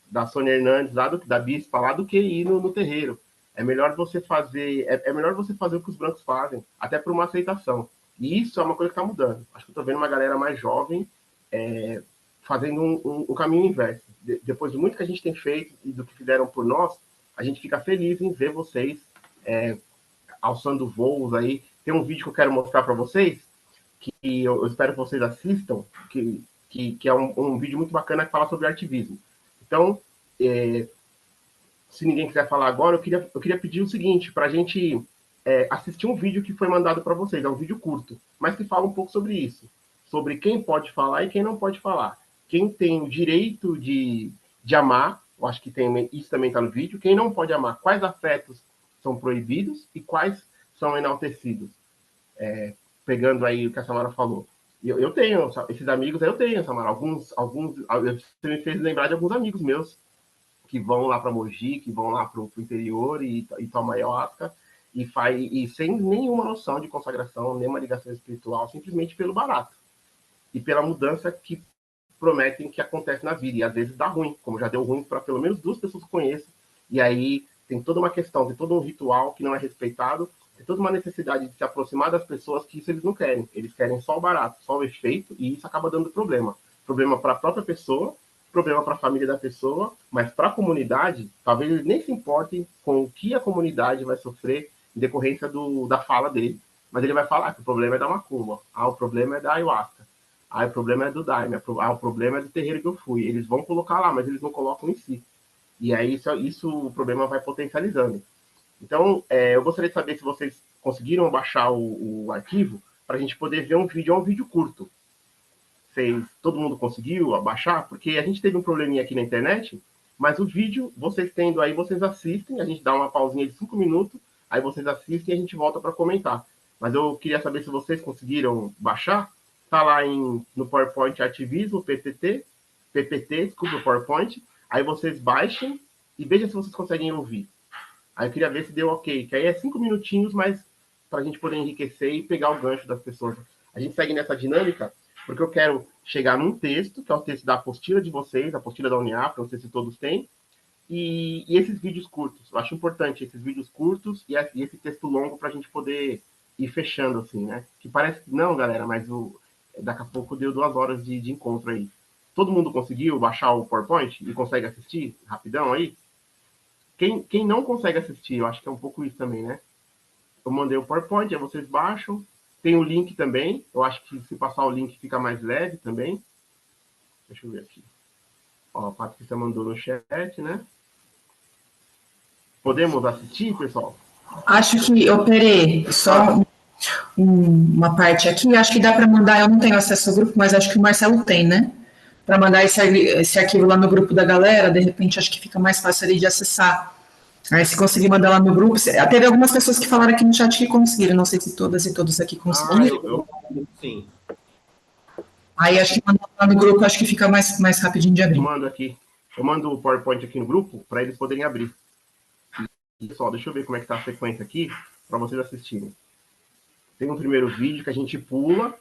da Sônia Hernandes, lá da Bispa, lá, do que ir no terreiro. É melhor você fazer, melhor você fazer o que os brancos fazem, até por uma aceitação. E isso é uma coisa que está mudando. Acho que eu estou vendo uma galera mais jovem fazendo um caminho inverso. Depois de muito que a gente tem feito e do que fizeram por nós, a gente fica feliz em ver vocês alçando voos aí. Tem um vídeo que eu quero mostrar para vocês, que eu espero que vocês assistam, que é um vídeo muito bacana que fala sobre ativismo. Então, se ninguém quiser falar agora, eu queria pedir o seguinte, para a gente assistir um vídeo que foi mandado para vocês, é um vídeo curto, mas que fala um pouco sobre isso, sobre quem pode falar e quem não pode falar, quem tem o direito de amar, eu acho que isso também está no vídeo, quem não pode amar, quais afetos são proibidos e quais são enaltecidos. Pegando aí o que a Samara falou. Eu tenho esses amigos, Samara. Alguns você me fez lembrar de alguns amigos meus que vão lá para Mogi, que vão lá para o interior e tomam ayahuasca e sem nenhuma noção de consagração, nenhuma ligação espiritual, simplesmente pelo barato e pela mudança que prometem que acontece na vida. E às vezes dá ruim, como já deu ruim para pelo menos 2 pessoas que eu conheço. E aí tem toda uma questão, tem todo um ritual que não é respeitado, tem toda uma necessidade de se aproximar das pessoas que isso eles não querem. Eles querem só o barato, só o efeito, e isso acaba dando problema. Problema para a própria pessoa, problema para a família da pessoa, mas para a comunidade, talvez eles nem se importem com o que a comunidade vai sofrer em decorrência da fala dele. Mas ele vai falar que o problema é da macumba, o problema é da ayahuasca, o problema é do daime, o problema é do terreiro que eu fui. Eles vão colocar lá, mas eles não colocam em si. E aí isso o problema vai potencializando. Então, eu gostaria de saber se vocês conseguiram baixar o arquivo para a gente poder ver um vídeo. É um vídeo curto. Todo mundo conseguiu baixar? Porque a gente teve um probleminha aqui na internet, mas o vídeo, vocês tendo aí, vocês assistem, a gente dá uma pausinha de 5 minutos, aí vocês assistem e a gente volta para comentar. Mas eu queria saber se vocês conseguiram baixar. Está lá no PowerPoint Ativismo, PPT, desculpa, o PowerPoint. Aí vocês baixem e vejam se vocês conseguem ouvir. Aí eu queria ver se deu ok, que aí é 5 minutinhos, mas para a gente poder enriquecer e pegar o gancho das pessoas. A gente segue nessa dinâmica, porque eu quero chegar num texto, que é o texto da apostila de vocês, a apostila da Uniafra, não sei se todos têm, e esses vídeos curtos. Eu acho importante esses vídeos curtos e esse texto longo para a gente poder ir fechando, assim, né? Que parece que não, galera, mas daqui a pouco deu 2 horas de encontro aí. Todo mundo conseguiu baixar o PowerPoint e consegue assistir rapidão aí? Quem não consegue assistir, eu acho que é um pouco isso também, né? Eu mandei o PowerPoint, aí vocês baixam. Tem o link também. Eu acho que se passar o link fica mais leve também. Deixa eu ver aqui. Ó, a Patrícia mandou no chat, né? Podemos assistir, pessoal? Acho que eu operei só uma parte aqui. Acho que dá para mandar. Eu não tenho acesso ao grupo, mas acho que o Marcelo tem, né? Para mandar esse arquivo lá no grupo da galera, de repente acho que fica mais fácil ali de acessar. Aí se conseguir mandar lá no grupo, teve algumas pessoas que falaram aqui no chat que conseguiram, não sei se todas e todos aqui conseguiram. Sim. Aí acho que mandar lá no grupo, acho que fica mais rapidinho de abrir. Eu mando o PowerPoint aqui no grupo, para eles poderem abrir. Pessoal, deixa eu ver como é que tá a sequência aqui, para vocês assistirem. Tem um primeiro vídeo que a gente pula,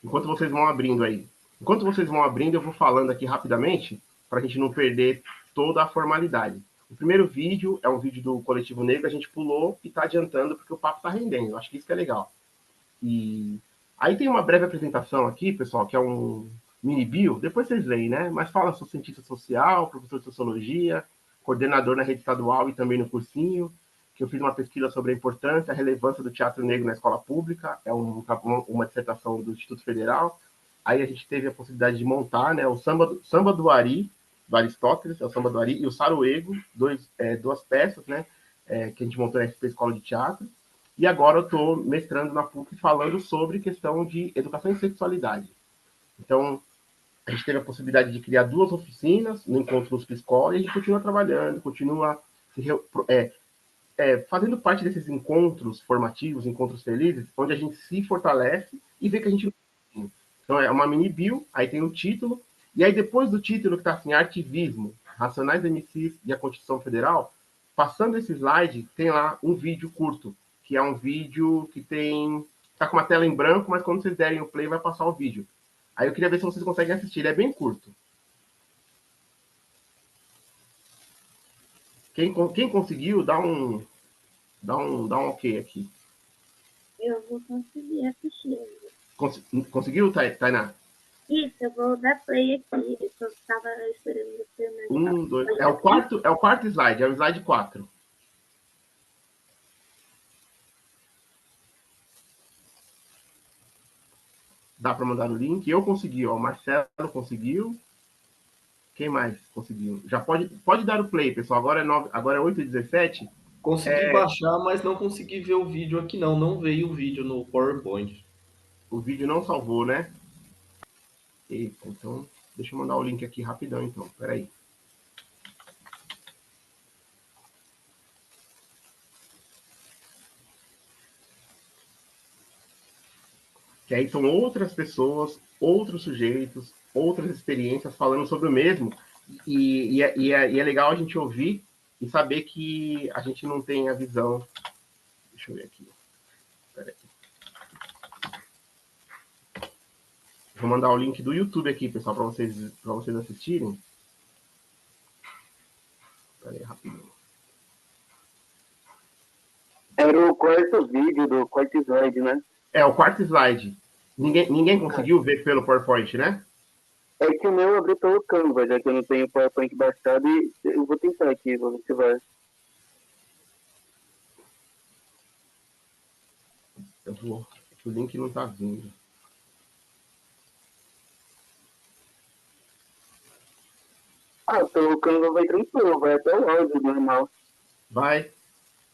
enquanto vocês vão abrindo aí. Enquanto vocês vão abrindo, eu vou falando aqui rapidamente, para a gente não perder toda a formalidade. O primeiro vídeo é um vídeo do Coletivo Negro, a gente pulou e está adiantando, porque o papo está rendendo. Eu acho que isso que é legal. E aí tem uma breve apresentação aqui, pessoal, que é um mini bio, depois vocês leem, né? Mas fala, sou cientista social, professor de sociologia, coordenador na rede estadual e também no cursinho, que eu fiz uma pesquisa sobre a importância, a relevância do teatro negro na escola pública, é uma dissertação do Instituto Federal. Aí a gente teve a possibilidade de montar, né, o Samba do Ari, do Aristóteles, é o Samba do Ari, e o Saruego, duas peças, né, que a gente montou na SP Escola de Teatro. E agora eu estou mestrando na PUC falando sobre questão de educação e sexualidade. Então, a gente teve a possibilidade de criar 2 oficinas no Encontro USP Escola e a gente continua trabalhando, continua fazendo parte desses encontros formativos, encontros felizes, onde a gente se fortalece e vê que a gente... Então, é uma mini bio, aí tem o título, e aí depois do título que está assim, Artivismo, Racionais MCs e a Constituição Federal, passando esse slide, tem lá um vídeo curto, que é um vídeo que tem... Está com uma tela em branco, mas quando vocês derem o play, vai passar o vídeo. Aí eu queria ver se vocês conseguem assistir, ele é bem curto. Quem conseguiu, dá um ok aqui. Eu vou conseguir assistir. Conseguiu, Tainá? Isso, eu vou dar play aqui. Eu só estava esperando você terminar. 1, 2... É o quarto slide, é o slide 4. Dá para mandar o link. Eu consegui, ó. O Marcelo conseguiu. Quem mais conseguiu? Já pode dar o play, pessoal. Agora é 8h17. Consegui baixar, mas não consegui ver o vídeo aqui, não. Não veio o vídeo no PowerPoint. O vídeo não salvou, né? Eita, então... Deixa eu mandar o link aqui rapidão, então. Peraí. Que aí são outras pessoas, outros sujeitos, outras experiências falando sobre o mesmo. E é legal a gente ouvir e saber que a gente não tem a visão... Deixa eu ver aqui. Peraí. Vou mandar o link do YouTube aqui, pessoal, para vocês assistirem. Peraí, rapidinho. Era o quarto vídeo do quarto slide, né? É, o quarto slide. Ninguém conseguiu ver pelo PowerPoint, né? É que o meu abriu pelo Canva, já que eu não tenho PowerPoint baixado, e eu vou tentar aqui, vou ver se vai. O link não tá vindo. Pelo Canva vai tranquilo, vai até o áudio normal. Vai.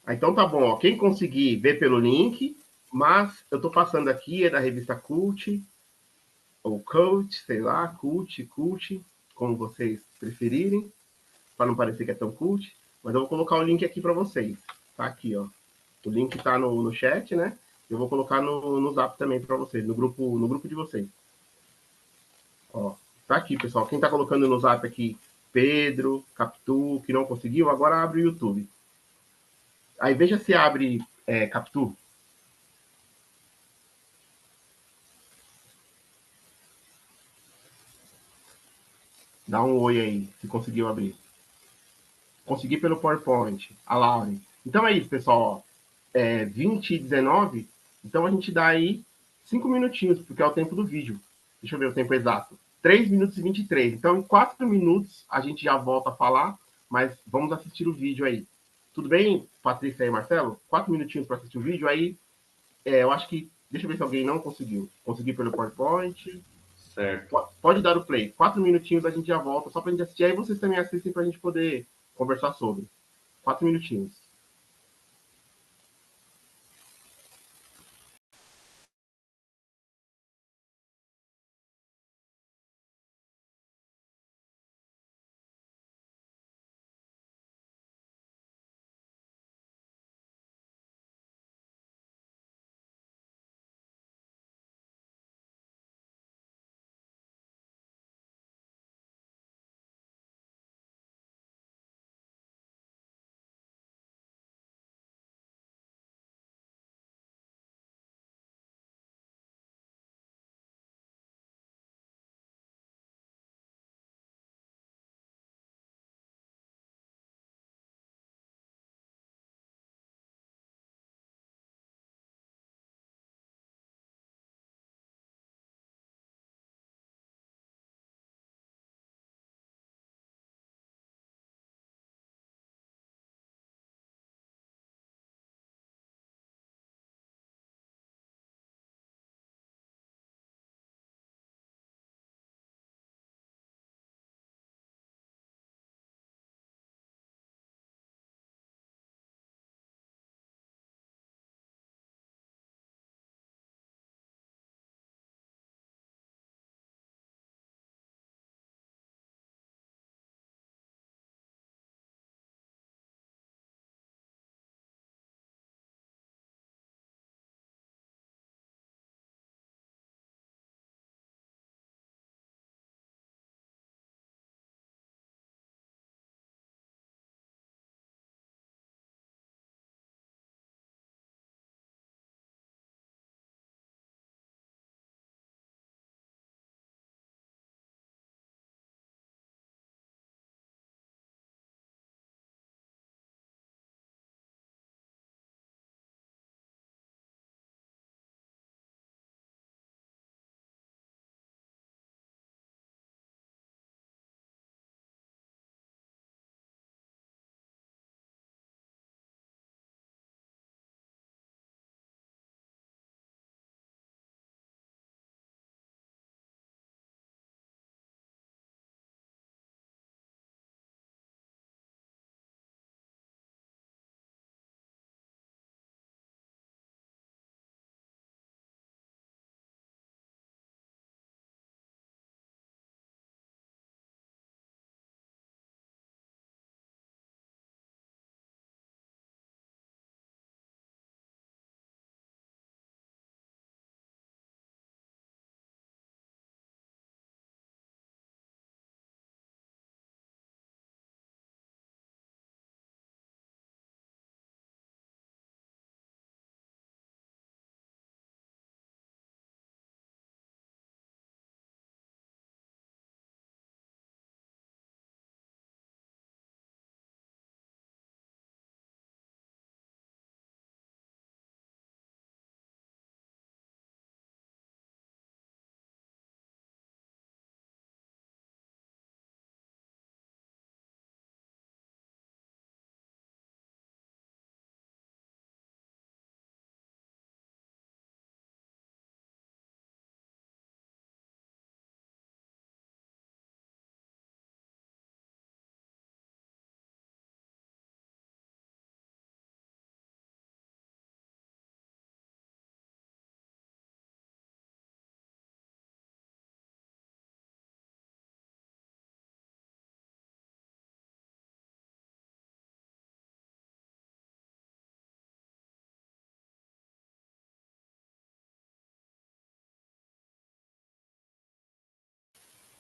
Então tá bom, ó. Quem conseguir ver pelo link, mas eu tô passando aqui, é da revista Cult, ou Cult, sei lá, Cult, como vocês preferirem, para não parecer que é tão cult, mas eu vou colocar o link aqui para vocês. Tá aqui, ó. O link tá no chat, né? Eu vou colocar no Zap também para vocês, no grupo de vocês. Ó, tá aqui, pessoal. Quem tá colocando no Zap aqui, Pedro, Capitu, que não conseguiu, agora abre o YouTube. Aí veja se abre Capitu. Dá um oi aí, se conseguiu abrir. Consegui pelo PowerPoint. A Lauren. Então é isso, pessoal. 20h19. Então a gente dá aí 5 minutinhos, porque é o tempo do vídeo. Deixa eu ver o tempo exato. 3 minutos e 23. Então, em 4 minutos, a gente já volta a falar, mas vamos assistir o vídeo aí. Tudo bem, Patrícia e Marcelo? 4 minutinhos para assistir o vídeo. Aí, eu acho que... Deixa eu ver se alguém não conseguiu. Consegui pelo PowerPoint. Certo. Pode dar o play. 4 minutinhos, a gente já volta, só para a gente assistir. Aí vocês também assistem para a gente poder conversar sobre. 4 minutinhos.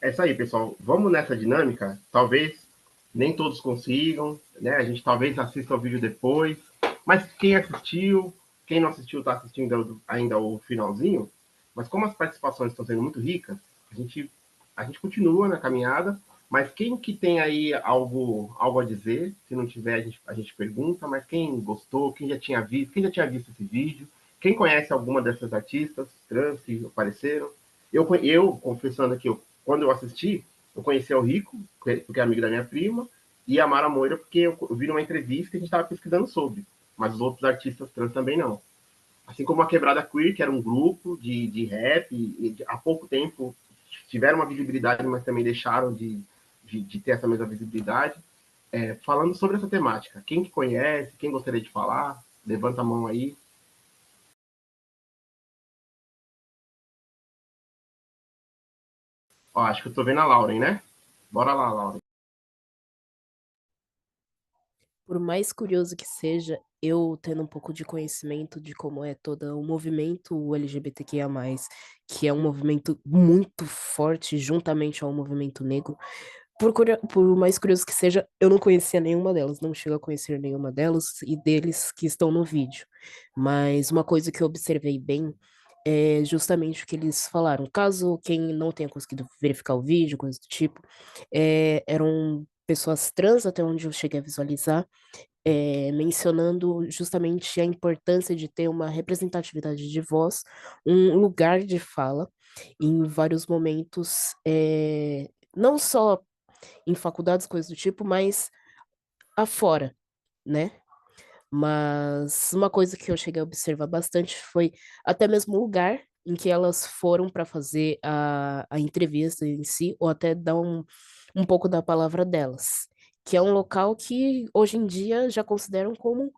É isso aí, pessoal. Vamos nessa dinâmica. Talvez nem todos consigam, né? A gente talvez assista o vídeo depois. Mas quem assistiu, quem não assistiu, está assistindo ainda o finalzinho. Mas como as participações estão sendo muito ricas, a gente continua na caminhada. Mas quem que tem aí algo a dizer, se não tiver, a gente pergunta. Mas quem gostou, quem já tinha visto esse vídeo, quem conhece alguma dessas artistas trans que apareceram. Eu confessando aqui, quando eu assisti, eu conheci o Rico, porque é amigo da minha prima, e a Mara Moira, porque eu vi numa entrevista que a gente estava pesquisando sobre, mas os outros artistas trans também não. Assim como a Quebrada Queer, que era um grupo de rap, e há pouco tempo tiveram uma visibilidade, mas também deixaram de ter essa mesma visibilidade. Falando sobre essa temática, quem que conhece, quem gostaria de falar, levanta a mão aí. Ó, acho que eu tô vendo a Lauren, né? Bora lá, Lauren. Por mais curioso que seja, eu tendo um pouco de conhecimento de como é todo o movimento LGBTQIA+, que é um movimento muito forte juntamente ao movimento negro, por mais curioso que seja, eu não conhecia nenhuma delas, não chego a conhecer nenhuma delas e deles que estão no vídeo. Mas uma coisa que eu observei bem é justamente o que eles falaram. Caso quem não tenha conseguido verificar o vídeo, coisa do tipo, eram pessoas trans, até onde eu cheguei a visualizar, mencionando justamente a importância de ter uma representatividade de voz, um lugar de fala em vários momentos, não só em faculdades, coisas do tipo, mas afora, né? Mas uma coisa que eu cheguei a observar bastante foi até mesmo o lugar em que elas foram para fazer a entrevista em si, ou até dar um pouco da palavra delas, que é um local que hoje em dia já consideram como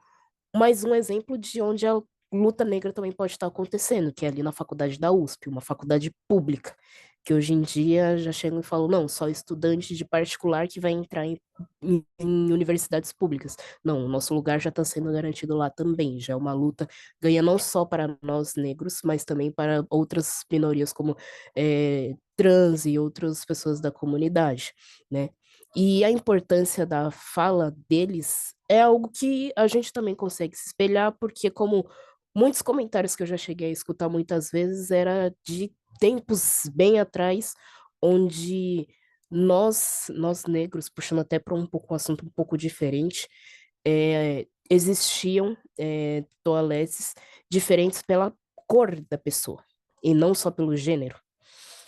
mais um exemplo de onde a luta negra também pode estar acontecendo, que é ali na faculdade da USP, uma faculdade pública, que hoje em dia já chegam e falam, não, só estudante de particular que vai entrar em universidades públicas. Não, o nosso lugar já está sendo garantido lá também, já é uma luta, ganha não só para nós negros, mas também para outras minorias como trans e outras pessoas da comunidade, né? E a importância da fala deles é algo que a gente também consegue se espelhar, porque como muitos comentários que eu já cheguei a escutar muitas vezes era de tempos bem atrás, onde nós negros, puxando até para um pouco um assunto um pouco diferente, existiam toaletes diferentes pela cor da pessoa, e não só pelo gênero.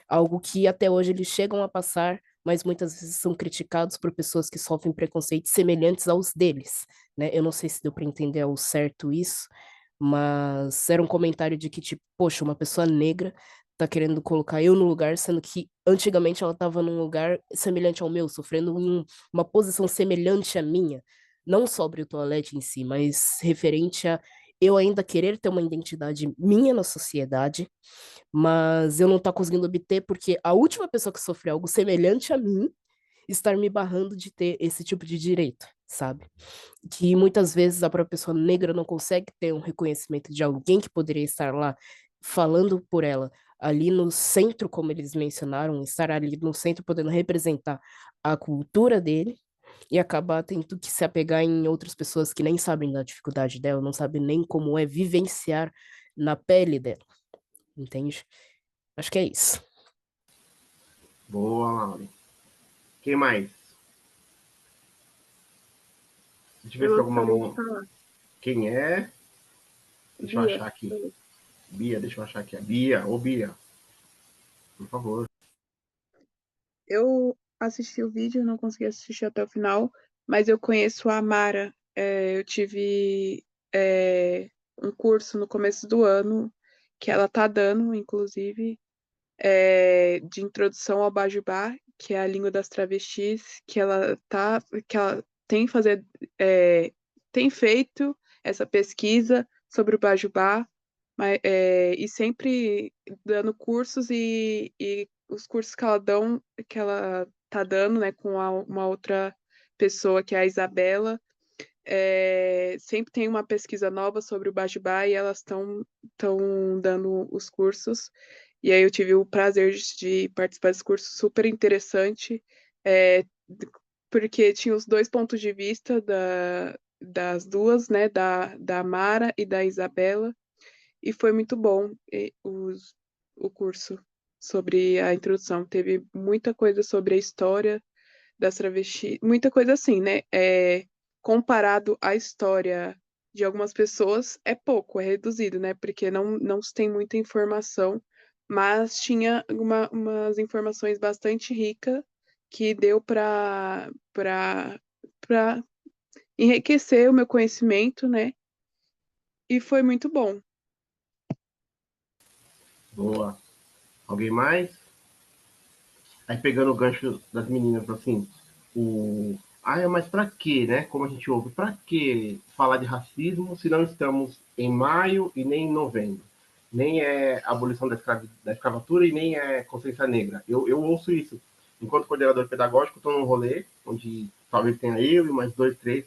Algo que até hoje eles chegam a passar, mas muitas vezes são criticados por pessoas que sofrem preconceitos semelhantes aos deles, né? Eu não sei se deu para entender ao certo isso, mas era um comentário de que, tipo, poxa, uma pessoa negra tá querendo colocar eu no lugar, sendo que antigamente ela estava num lugar semelhante ao meu, sofrendo uma posição semelhante à minha, não sobre o toalete em si, mas referente a eu ainda querer ter uma identidade minha na sociedade, mas eu não tô conseguindo obter porque a última pessoa que sofreu algo semelhante a mim estar me barrando de ter esse tipo de direito, sabe? Que muitas vezes a própria pessoa negra não consegue ter um reconhecimento de alguém que poderia estar lá falando por ela, ali no centro, como eles mencionaram, estar ali no centro podendo representar a cultura dele e acabar tendo que se apegar em outras pessoas que nem sabem da dificuldade dela, não sabem nem como é vivenciar na pele dela, entende? Acho que é isso. Boa, Lauren. Quem mais? Deixa eu ver se tem alguma mão. Quem é? Deixa eu achar aqui. Bia, deixa eu achar aqui. A Bia. Ô, Bia. Por favor. Eu assisti o vídeo, não consegui assistir até o final, mas eu conheço a Mara. Eu tive um curso no começo do ano que ela tá dando, inclusive, de introdução ao Bajubá, que é a língua das travestis, que ela tem feito essa pesquisa sobre o Bajubá, e sempre dando cursos e os cursos que ela tá dando, né, com uma outra pessoa que é a Isabela, sempre tem uma pesquisa nova sobre o Bajubá e elas estão dando os cursos. E aí eu tive o prazer de participar desse curso super interessante, porque tinha os dois pontos de vista das duas, né, da Mara e da Isabela, e foi muito bom o curso sobre a introdução. Teve muita coisa sobre a história das travestis, muita coisa assim, né? Comparado à história de algumas pessoas, é pouco, é reduzido, né? Porque não se tem muita informação, mas tinha umas informações bastante ricas que deu para enriquecer o meu conhecimento, né? E foi muito bom. Boa. Alguém mais? Aí pegando o gancho das meninas, assim, mas pra quê, né? Como a gente ouve, pra que falar de racismo se não estamos em maio e nem em novembro? Nem é abolição da escravatura e nem é consciência negra. Eu ouço isso. Enquanto coordenador pedagógico, estou num rolê onde talvez tenha eu e mais 2, 3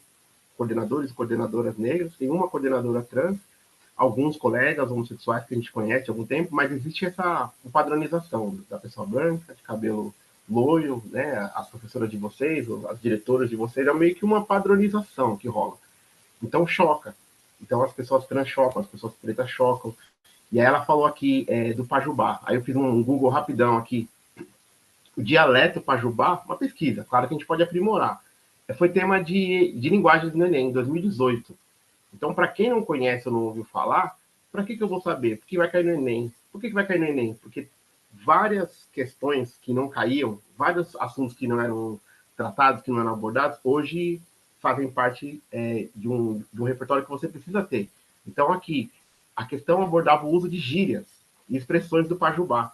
coordenadores e coordenadoras negras, tem uma coordenadora trans, alguns colegas homossexuais que a gente conhece há algum tempo, mas existe essa padronização da pessoa branca, de cabelo loiro, né? As professoras de vocês, as diretoras de vocês, é meio que uma padronização que rola. Então choca. Então as pessoas trans chocam, as pessoas pretas chocam. E aí ela falou aqui do Pajubá. Aí eu fiz um Google rapidão aqui. O dialeto Pajubá, uma pesquisa, claro que a gente pode aprimorar. Foi tema de linguagens no Enem, em 2018. Então, para quem não conhece ou não ouviu falar, para que eu vou saber? Porque vai cair no Enem. Por que vai cair no Enem? Porque várias questões que não caíam, vários assuntos que não eram tratados, que não eram abordados, hoje fazem parte de um repertório que você precisa ter. Então, aqui, a questão abordava o uso de gírias e expressões do Pajubá,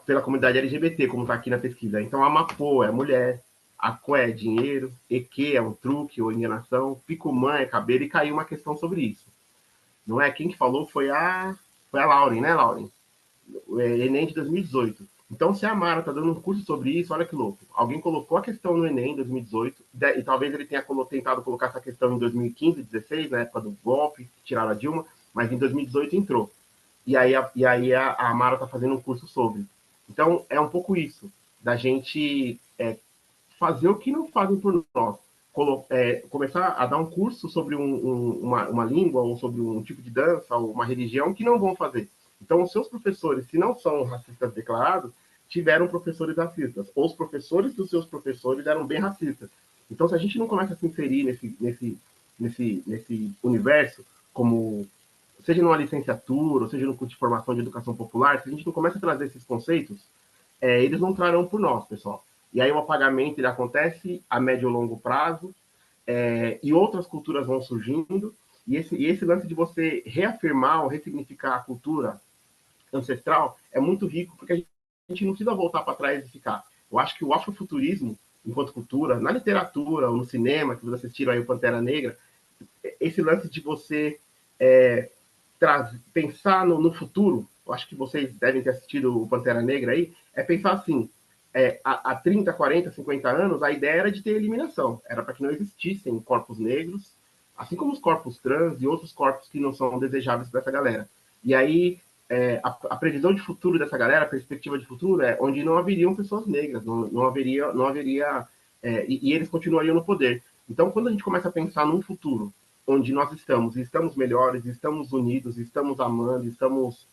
pela comunidade LGBT, como está aqui na pesquisa. Então, a Mapô é mulher, a Coé é dinheiro, EQ é um truque ou enganação, Picumã é cabelo, e caiu uma questão sobre isso. Não é? Quem que falou foi a Lauren, né, Lauren? O Enem de 2018. Então, se a Mara está dando um curso sobre isso, olha que louco. Alguém colocou a questão no Enem em 2018, e talvez ele tenha tentado colocar essa questão em 2015, 2016, na época do golpe, tiraram a Dilma, mas em 2018 entrou. E aí a Mara está fazendo um curso sobre. Então, é um pouco isso, da gente fazer o que não fazem por nós. Começar a dar um curso sobre uma língua, ou sobre um tipo de dança, ou uma religião, que não vão fazer. Então, os seus professores, se não são racistas declarados, tiveram professores racistas. Ou os professores dos seus professores eram bem racistas. Então, se a gente não começa a se inserir nesse universo, como seja numa licenciatura, ou seja no curso de formação de educação popular, se a gente não começa a trazer esses conceitos, eles não trarão por nós, pessoal. E aí o apagamento ele acontece a médio e longo prazo, e outras culturas vão surgindo, e esse lance de você reafirmar ou ressignificar a cultura ancestral é muito rico, porque a gente não precisa voltar para trás e ficar. Eu acho que o afrofuturismo, enquanto cultura, na literatura ou no cinema, que vocês assistiram aí o Pantera Negra, esse lance de você pensar no futuro, eu acho que vocês devem ter assistido o Pantera Negra aí, é pensar assim, há 30, 40, 50 anos, a ideia era de ter eliminação, era para que não existissem corpos negros, assim como os corpos trans e outros corpos que não são desejáveis para essa galera. E aí, a previsão de futuro dessa galera, a perspectiva de futuro é onde não haveriam pessoas negras, não haveria e eles continuariam no poder. Então, quando a gente começa a pensar num futuro onde nós estamos melhores, estamos unidos, estamos amando, estamos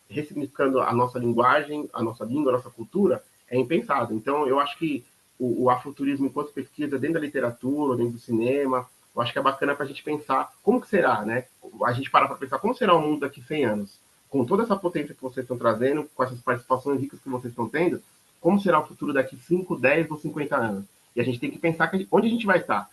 ressignificando a nossa linguagem, a nossa língua, a nossa cultura, é impensável. Então, eu acho que o afrofuturismo, enquanto pesquisa dentro da literatura, dentro do cinema, eu acho que é bacana para a gente pensar como que será, né? A gente para pensar como será o mundo daqui a 100 anos. Com toda essa potência que vocês estão trazendo, com essas participações ricas que vocês estão tendo, como será o futuro daqui 5, 10 ou 50 anos? E a gente tem que pensar onde a gente vai estar.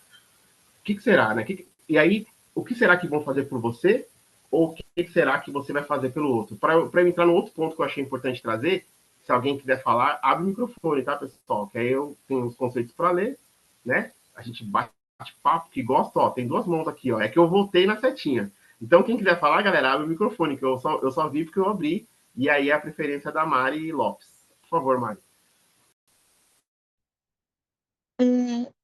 O que será, né? E aí, o que será que vão fazer por você? Ou o que será que você vai fazer pelo outro? Para eu entrar no outro ponto que eu achei importante trazer, se alguém quiser falar, abre o microfone, tá, pessoal? Que aí eu tenho os conceitos para ler, né? A gente bate papo que gosta, ó, tem 2 mãos aqui, ó. É que eu voltei na setinha. Então, quem quiser falar, galera, abre o microfone, que eu só vi porque eu abri, e aí é a preferência da Mari Lopes. Por favor, Mari.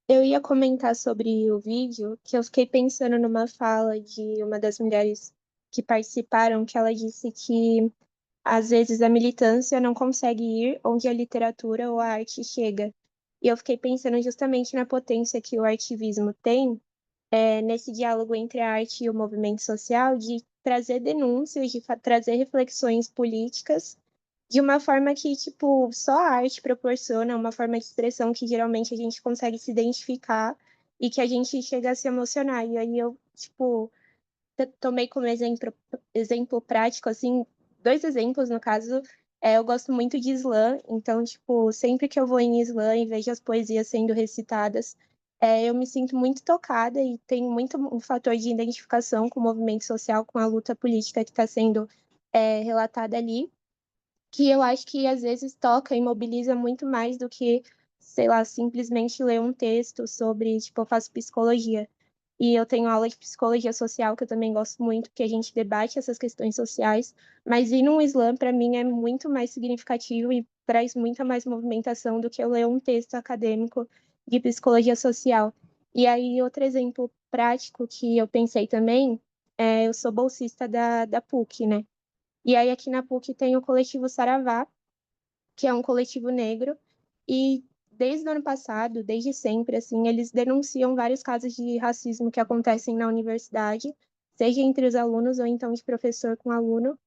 Eu ia comentar sobre o vídeo, que eu fiquei pensando numa fala de uma das mulheres que participaram, que ela disse que às vezes a militância não consegue ir onde a literatura ou a arte chega. E eu fiquei pensando justamente na potência que o artivismo tem, nesse diálogo entre a arte e o movimento social, de trazer denúncias, de trazer reflexões políticas de uma forma que, tipo, só a arte proporciona, uma forma de expressão que geralmente a gente consegue se identificar e que a gente chega a se emocionar. E aí eu, tipo, tomei como exemplo prático, assim, dois exemplos, no caso. Eu gosto muito de slam, então, tipo, sempre que eu vou em slam e vejo as poesias sendo recitadas, eu me sinto muito tocada e tenho muito um fator de identificação com o movimento social, com a luta política que está sendo relatada ali, que eu acho que às vezes toca e mobiliza muito mais do que, sei lá, simplesmente ler um texto sobre, tipo, eu faço psicologia. E eu tenho aula de psicologia social, que eu também gosto muito, que a gente debate essas questões sociais, mas ir num slam, para mim, é muito mais significativo e traz muita mais movimentação do que eu ler um texto acadêmico de psicologia social. E aí, outro exemplo prático que eu pensei também, eu sou bolsista da PUC, né? E aí, aqui na PUC tem o coletivo Saravá, que é um coletivo negro, e desde o ano passado, desde sempre, assim, eles denunciam vários casos de racismo que acontecem na universidade, seja entre os alunos ou então de professor com aluno.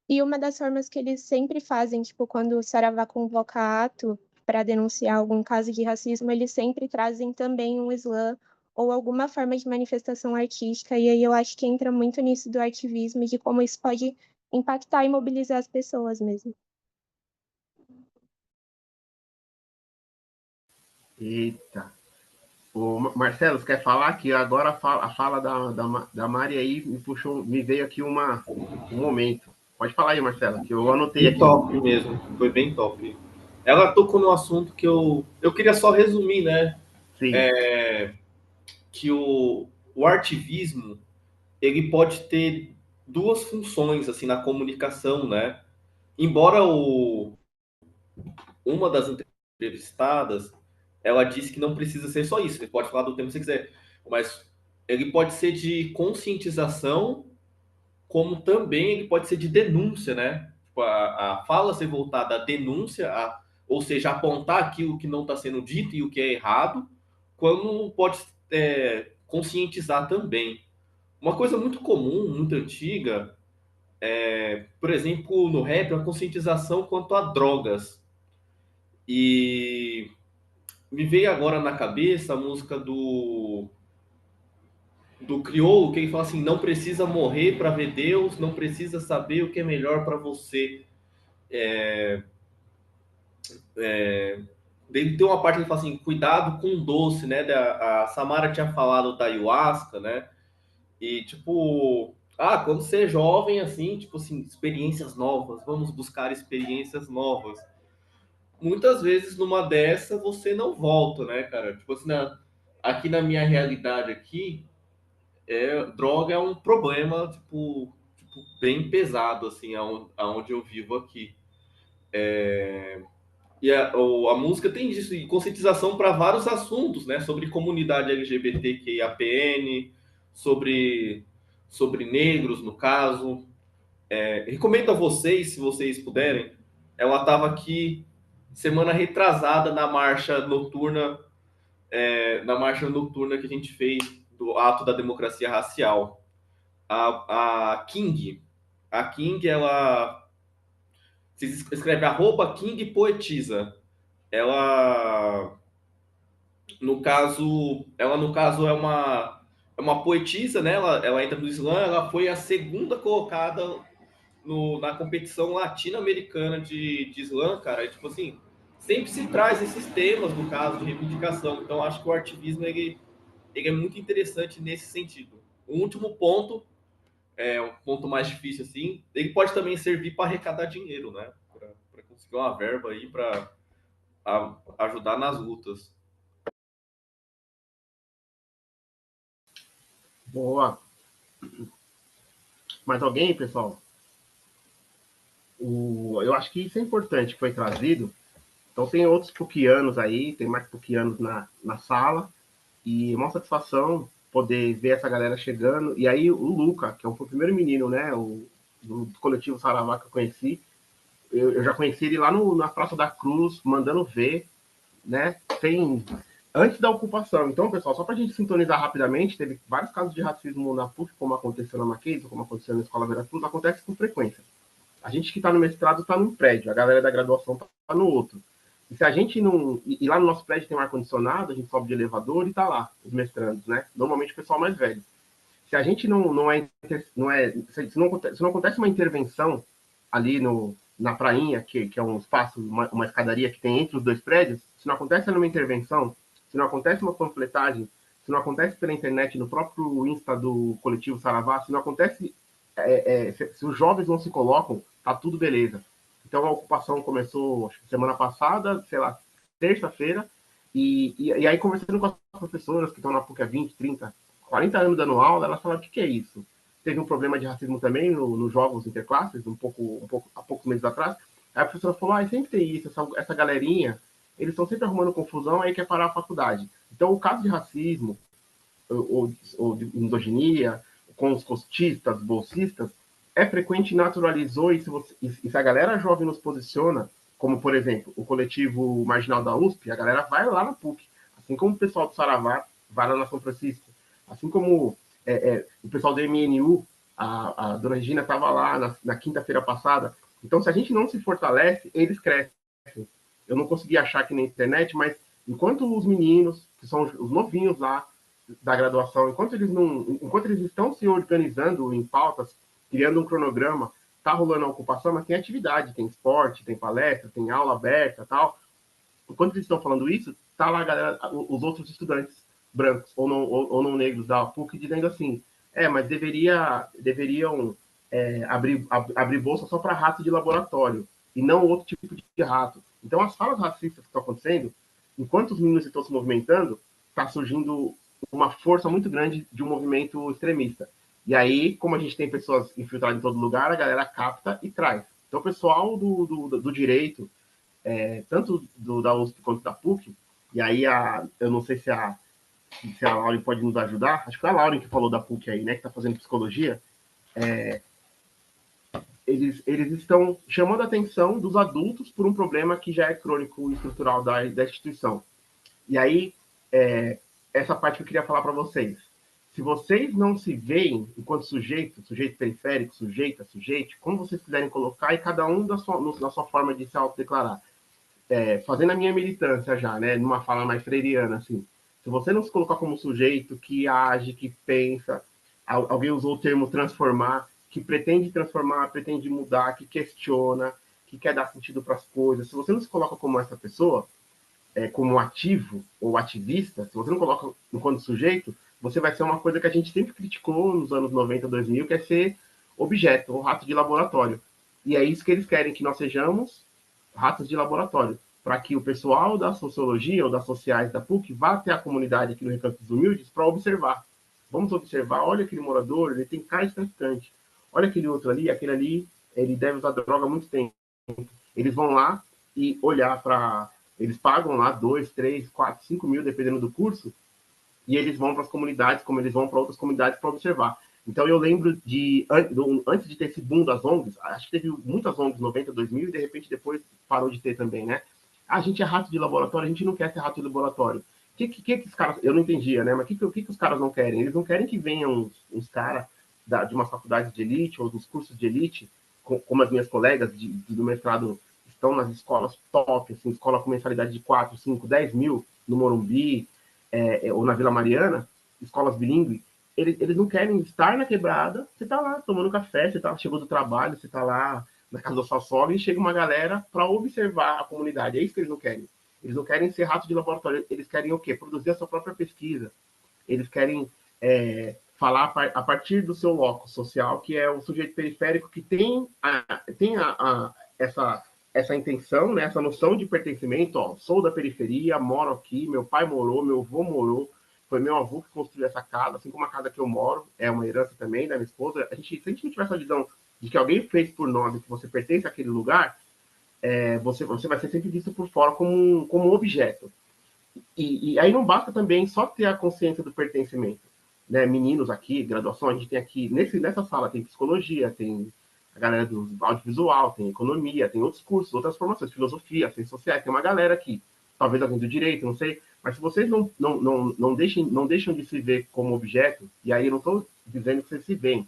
E uma das formas que eles sempre fazem, tipo, quando o Saravá convoca ato para denunciar algum caso de racismo, eles sempre trazem também um slam ou alguma forma de manifestação artística, e aí eu acho que entra muito nisso do ativismo e de como isso pode impactar e mobilizar as pessoas mesmo. Eita. Ô, Marcelo, você quer falar que agora a fala da Mari aí me puxou, me veio aqui um momento. Pode falar aí, Marcelo, que eu anotei aqui. Top mesmo, foi bem top. Ela tocou no assunto que eu queria só resumir, né? Sim. Que o artivismo, ele pode ter duas funções, assim, na comunicação, né? Embora uma das entrevistadas, ela disse que não precisa ser só isso, você pode falar do tema que você quiser, mas ele pode ser de conscientização, como também ele pode ser de denúncia, né? Tipo, a fala ser voltada à denúncia, ou seja, apontar aquilo que não está sendo dito e o que é errado, como pode conscientizar também. Uma coisa muito comum, muito antiga, por exemplo, no rap, a conscientização quanto a drogas. E me veio agora na cabeça a música do Criolo, que ele fala assim: não precisa morrer para ver Deus, não precisa saber o que é melhor para você. Tem uma parte que ele fala assim: cuidado com o doce, né? A Samara tinha falado da ayahuasca, né? E tipo, quando você é jovem, assim, tipo assim, experiências novas, vamos buscar experiências novas. Muitas vezes numa dessa você não volta, né, cara? Tipo assim, aqui na minha realidade aqui, droga é um problema, tipo bem pesado, assim, aonde eu vivo aqui. E a música tem isso, e conscientização para vários assuntos, né? Sobre comunidade LGBTQIAPN, sobre negros, no caso. Recomendo a vocês, se vocês puderem. Ela estava aqui semana retrasada na marcha noturna que a gente fez do ato da democracia racial. A King, ela se escreve @King Poetisa. Ela no caso é uma poetisa, né? Ela entra no slam, ela foi a segunda colocada na competição latino-americana de slam, cara. E, tipo assim, sempre se traz esses temas, no caso, de reivindicação. Então, acho que o ativismo ele é muito interessante nesse sentido. O último ponto, um ponto mais difícil, assim, ele pode também servir para arrecadar dinheiro, né? Para conseguir uma verba aí para ajudar nas lutas. Boa. Mais alguém, pessoal? Eu acho que isso é importante, que foi trazido. Então, tem outros puquianos aí, tem mais puquianos na sala, e é uma satisfação poder ver essa galera chegando. E aí, o Luca, que é o primeiro menino, né, do coletivo Saravá que eu conheci, eu já conheci ele lá na Praça da Cruz, mandando ver, né? Antes da ocupação. Então, pessoal, só para a gente sintonizar rapidamente, teve vários casos de racismo na PUC, como aconteceu na Mackenzie, como aconteceu na Escola Veracruz, acontece com frequência. A gente que está no mestrado está num prédio, a galera da graduação está no outro. E se a gente não... E lá no nosso prédio tem um ar-condicionado, a gente sobe de elevador e está lá, os mestrandos, né? Normalmente o pessoal mais velho. Se a gente se não acontece uma intervenção ali na prainha, que é um espaço, uma escadaria que tem entre os dois prédios, se não acontece uma intervenção, se não acontece uma panfletagem, se não acontece pela internet, no próprio Insta do Coletivo Saravá, se não acontece, se os jovens não se colocam, tá tudo beleza. Então a ocupação começou acho que semana passada, sei lá, terça-feira, e aí conversando com as professoras que estão na PUC há 20, 30, 40 anos dando aula, elas falaram, o que é isso? Teve um problema de racismo também nos jogos interclasses, há poucos meses atrás. Aí a professora falou, sempre tem isso, essa galerinha, eles estão sempre arrumando confusão, aí quer parar a faculdade. Então, o caso de racismo, ou de misoginia, com os costistas, bolsistas, é frequente e naturalizou, e se a galera jovem nos posiciona, como, por exemplo, o coletivo marginal da USP, a galera vai lá na PUC, assim como o pessoal do Saravá vai lá na São Francisco, assim como o pessoal do MNU, a dona Regina estava lá na quinta-feira passada. Então, se a gente não se fortalece, eles crescem. Eu não consegui achar aqui na internet, mas enquanto os meninos, que são os novinhos lá da graduação, enquanto eles estão se organizando em pautas, criando um cronograma, tá rolando a ocupação, mas tem atividade, tem esporte, tem palestra, tem aula aberta, tal. Enquanto eles estão falando isso, tá lá a galera, os outros estudantes brancos ou não negros da PUC dizendo assim, mas deveriam abrir bolsa só para rato de laboratório e não outro tipo de rato. Então, as falas racistas que estão acontecendo, enquanto os meninos estão se movimentando, está surgindo uma força muito grande de um movimento extremista. E aí, como a gente tem pessoas infiltradas em todo lugar, a galera capta e traz. Então, o pessoal do direito, tanto da USP quanto da PUC, e aí eu não sei se a Lauren pode nos ajudar, acho que foi a Lauren que falou da PUC aí, né, que está fazendo psicologia, eles estão chamando a atenção dos adultos por um problema que já é crônico e estrutural da instituição. E aí, essa parte que eu queria falar para vocês. Se vocês não se veem enquanto sujeito periférico, sujeito, como vocês quiserem colocar, e cada um na sua forma de se autodeclarar. Fazendo a minha militância já, né, numa fala mais freiriana, assim. Se você não se colocar como sujeito que age, que pensa, alguém usou o termo transformar, que pretende transformar, pretende mudar, que questiona, que quer dar sentido para as coisas. Se você não se coloca como essa pessoa, como ativo ou ativista, se você não coloca enquanto sujeito, você vai ser uma coisa que a gente sempre criticou nos anos 90, 2000, que é ser objeto, ou rato de laboratório. E é isso que eles querem, que nós sejamos ratos de laboratório, para que o pessoal da sociologia ou das sociais da PUC vá até a comunidade aqui no Recanto dos Humildes para observar. Vamos observar, olha aquele morador, ele tem cara de traficante. Olha aquele outro ali, aquele ali, ele deve usar droga há muito tempo. Eles vão lá e olhar para... Eles pagam lá 2, 3, 4, 5 mil, dependendo do curso, e eles vão para as comunidades, como eles vão para outras comunidades para observar. Então, eu lembro antes de ter esse boom das ONGs, acho que teve muitas ONGs 90, 2000, e de repente depois parou de ter também, né? A gente é rato de laboratório, a gente não quer ser rato de laboratório. O que os caras... Eu não entendia, né? Mas o que os caras não querem? Eles não querem que venham uns caras de uma faculdade de elite ou dos cursos de elite, como as minhas colegas do mestrado estão nas escolas top, assim, escola com mensalidade de 4, 5, 10 mil, no Morumbi, ou na Vila Mariana, escolas bilíngues, eles não querem estar na quebrada, você está lá tomando café, chegou do trabalho, você está lá na casa da sua sogra e chega uma galera para observar a comunidade. É isso que eles não querem. Eles não querem ser rato de laboratório, eles querem o quê? Produzir a sua própria pesquisa. Eles querem falar a partir do seu locus social, que é o sujeito periférico que tem essa intenção, né, essa noção de pertencimento. Ó, sou da periferia, moro aqui, meu pai morou, meu avô morou, foi meu avô que construiu essa casa, assim como a casa que eu moro, é uma herança também da minha esposa. Se a gente não tiver essa visão de que alguém fez por nós e que você pertence àquele lugar, você vai ser sempre visto por fora como um objeto. E aí não basta também só ter a consciência do pertencimento. Né? Meninos aqui, graduação, a gente tem aqui, nessa sala tem psicologia, tem a galera do audiovisual, tem economia, tem outros cursos, outras formações, filosofia, ciências sociais, tem uma galera aqui, talvez alguém do direito, não sei, mas se vocês não deixam de se ver como objeto, e aí eu não estou dizendo que vocês se veem,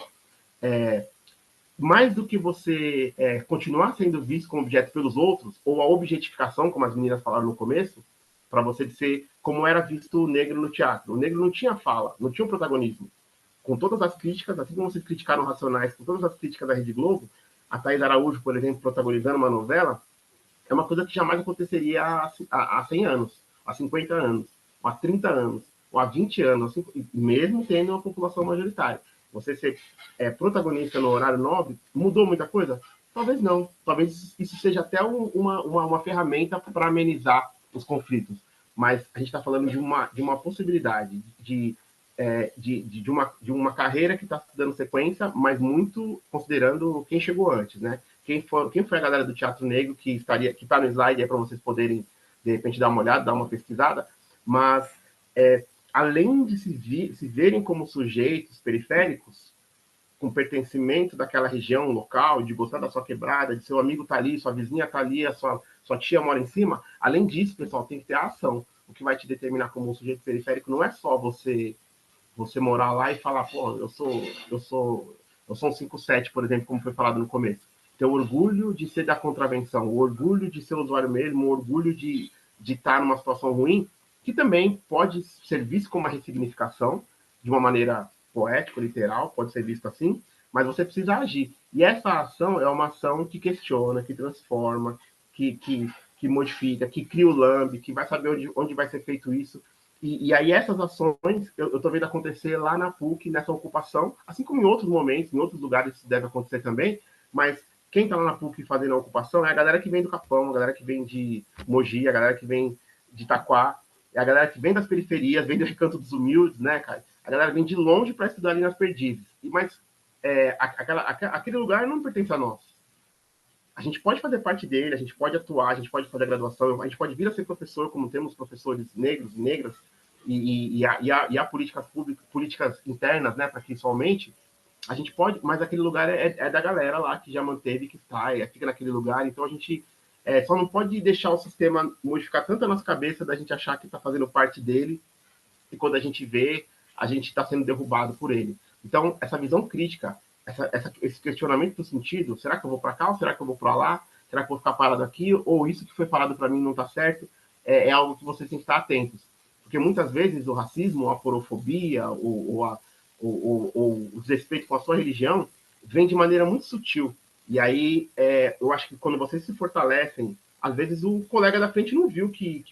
mais do que você continuar sendo visto como objeto pelos outros, ou a objetificação, como as meninas falaram no começo, para você ser como era visto o negro no teatro. O negro não tinha fala, não tinha um protagonismo. Com todas as críticas, assim como vocês criticaram Racionais, com todas as críticas da Rede Globo, a Thaís Araújo, por exemplo, protagonizando uma novela, é uma coisa que jamais aconteceria há 100 anos, há 50 anos, há 30 anos, ou há 20 anos, assim, mesmo tendo uma população majoritária. Você ser protagonista no horário nobre, mudou muita coisa? Talvez não. Talvez isso seja até uma ferramenta para amenizar os conflitos. Mas a gente está falando de uma possibilidade de uma carreira que está dando sequência, mas muito considerando quem chegou antes, né? Quem foi a galera do Teatro Negro que está no slide aí para vocês poderem, de repente, dar uma olhada, dar uma pesquisada, mas além de se verem como sujeitos periféricos, com pertencimento daquela região local, de gostar da sua quebrada, de seu amigo tá ali, sua vizinha tá ali, a sua tia mora em cima, além disso, pessoal, tem que ter a ação. O que vai te determinar como um sujeito periférico não é só você morar lá e falar, pô, eu sou um 5-7, por exemplo, como foi falado no começo. Ter o orgulho de ser da contravenção, o orgulho de ser usuário mesmo, o orgulho de estar numa situação ruim, que também pode ser visto como uma ressignificação, de uma maneira poética, literal, pode ser visto assim, mas você precisa agir. E essa ação é uma ação que questiona, que transforma, que modifica, que cria o LAMB, que vai saber onde vai ser feito isso. E aí essas ações eu estou vendo acontecer lá na PUC, nessa ocupação, assim como em outros momentos, em outros lugares isso deve acontecer também, mas quem está lá na PUC fazendo a ocupação é a galera que vem do Capão, a galera que vem de Mogi, a galera que vem de Itaquá, é a galera que vem das periferias, vem do Recanto dos Humildes, né, cara? A galera vem de longe para estudar ali nas Perdizes. Mas aquele lugar não pertence a nós. A gente pode fazer parte dele, a gente pode atuar, a gente pode fazer a graduação, a gente pode vir a ser professor, como temos professores negros e negras, e há políticas internas, né, para que isso aumente. A gente pode, mas aquele lugar é da galera lá que já manteve, que está, fica naquele lugar. Então a gente só não pode deixar o sistema modificar tanto a nossa cabeça da gente achar que está fazendo parte dele, e quando a gente vê, a gente está sendo derrubado por ele. Então, essa visão crítica, esse questionamento do sentido, será que eu vou para cá ou será que eu vou para lá? Será que eu vou ficar parado aqui? Ou isso que foi falado para mim não está certo? É algo que vocês têm que estar atentos. Porque muitas vezes o racismo, a porofobia, o desrespeito com a sua religião vem de maneira muito sutil. E aí, eu acho que quando vocês se fortalecem, às vezes o colega da frente não viu que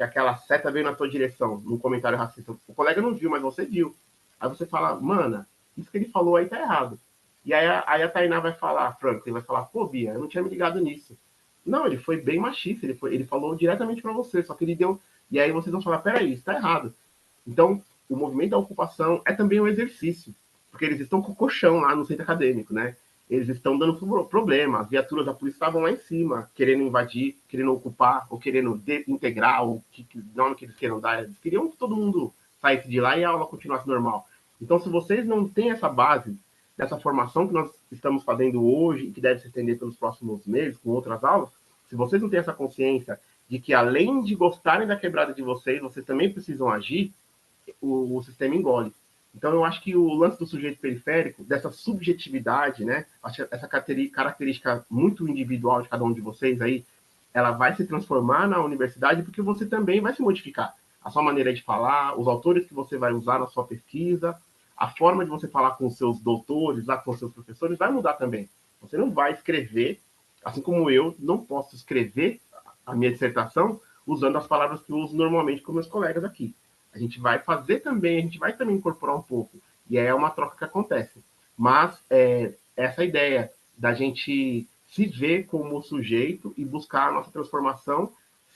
aquela seta veio na tua direção, no comentário racista. O colega não viu, mas você viu. Aí você fala, mana, isso que ele falou aí tá errado. E aí a Tainá vai falar, Franklin, vai falar, pô, Bia, eu não tinha me ligado nisso. Não, ele foi bem machista, ele falou diretamente para você, só que ele deu... E aí vocês vão falar, peraí, isso tá errado. Então, o movimento da ocupação é também um exercício, porque eles estão com o colchão lá no centro acadêmico, né? Eles estão dando problema, as viaturas da polícia estavam lá em cima, querendo invadir, querendo ocupar, ou querendo integrar, ou que nome que eles queiram dar. Eles queriam que todo mundo saísse de lá e a aula continuasse normal. Então, se vocês não têm essa base, dessa formação que nós estamos fazendo hoje, e que deve se estender pelos próximos meses, com outras aulas, se vocês não têm essa consciência de que, além de gostarem da quebrada de vocês também precisam agir, o sistema engole. Então, eu acho que o lance do sujeito periférico, dessa subjetividade, né, essa característica muito individual de cada um de vocês aí, ela vai se transformar na universidade porque você também vai se modificar. A sua maneira de falar, os autores que você vai usar na sua pesquisa, a forma de você falar com os seus doutores, lá com os seus professores, vai mudar também. Você não vai escrever, assim como eu não posso escrever a minha dissertação usando as palavras que eu uso normalmente com meus colegas aqui. A gente vai fazer também, a gente vai também incorporar um pouco. E aí é uma troca que acontece. Mas essa ideia da gente se ver como sujeito e buscar a nossa transformação,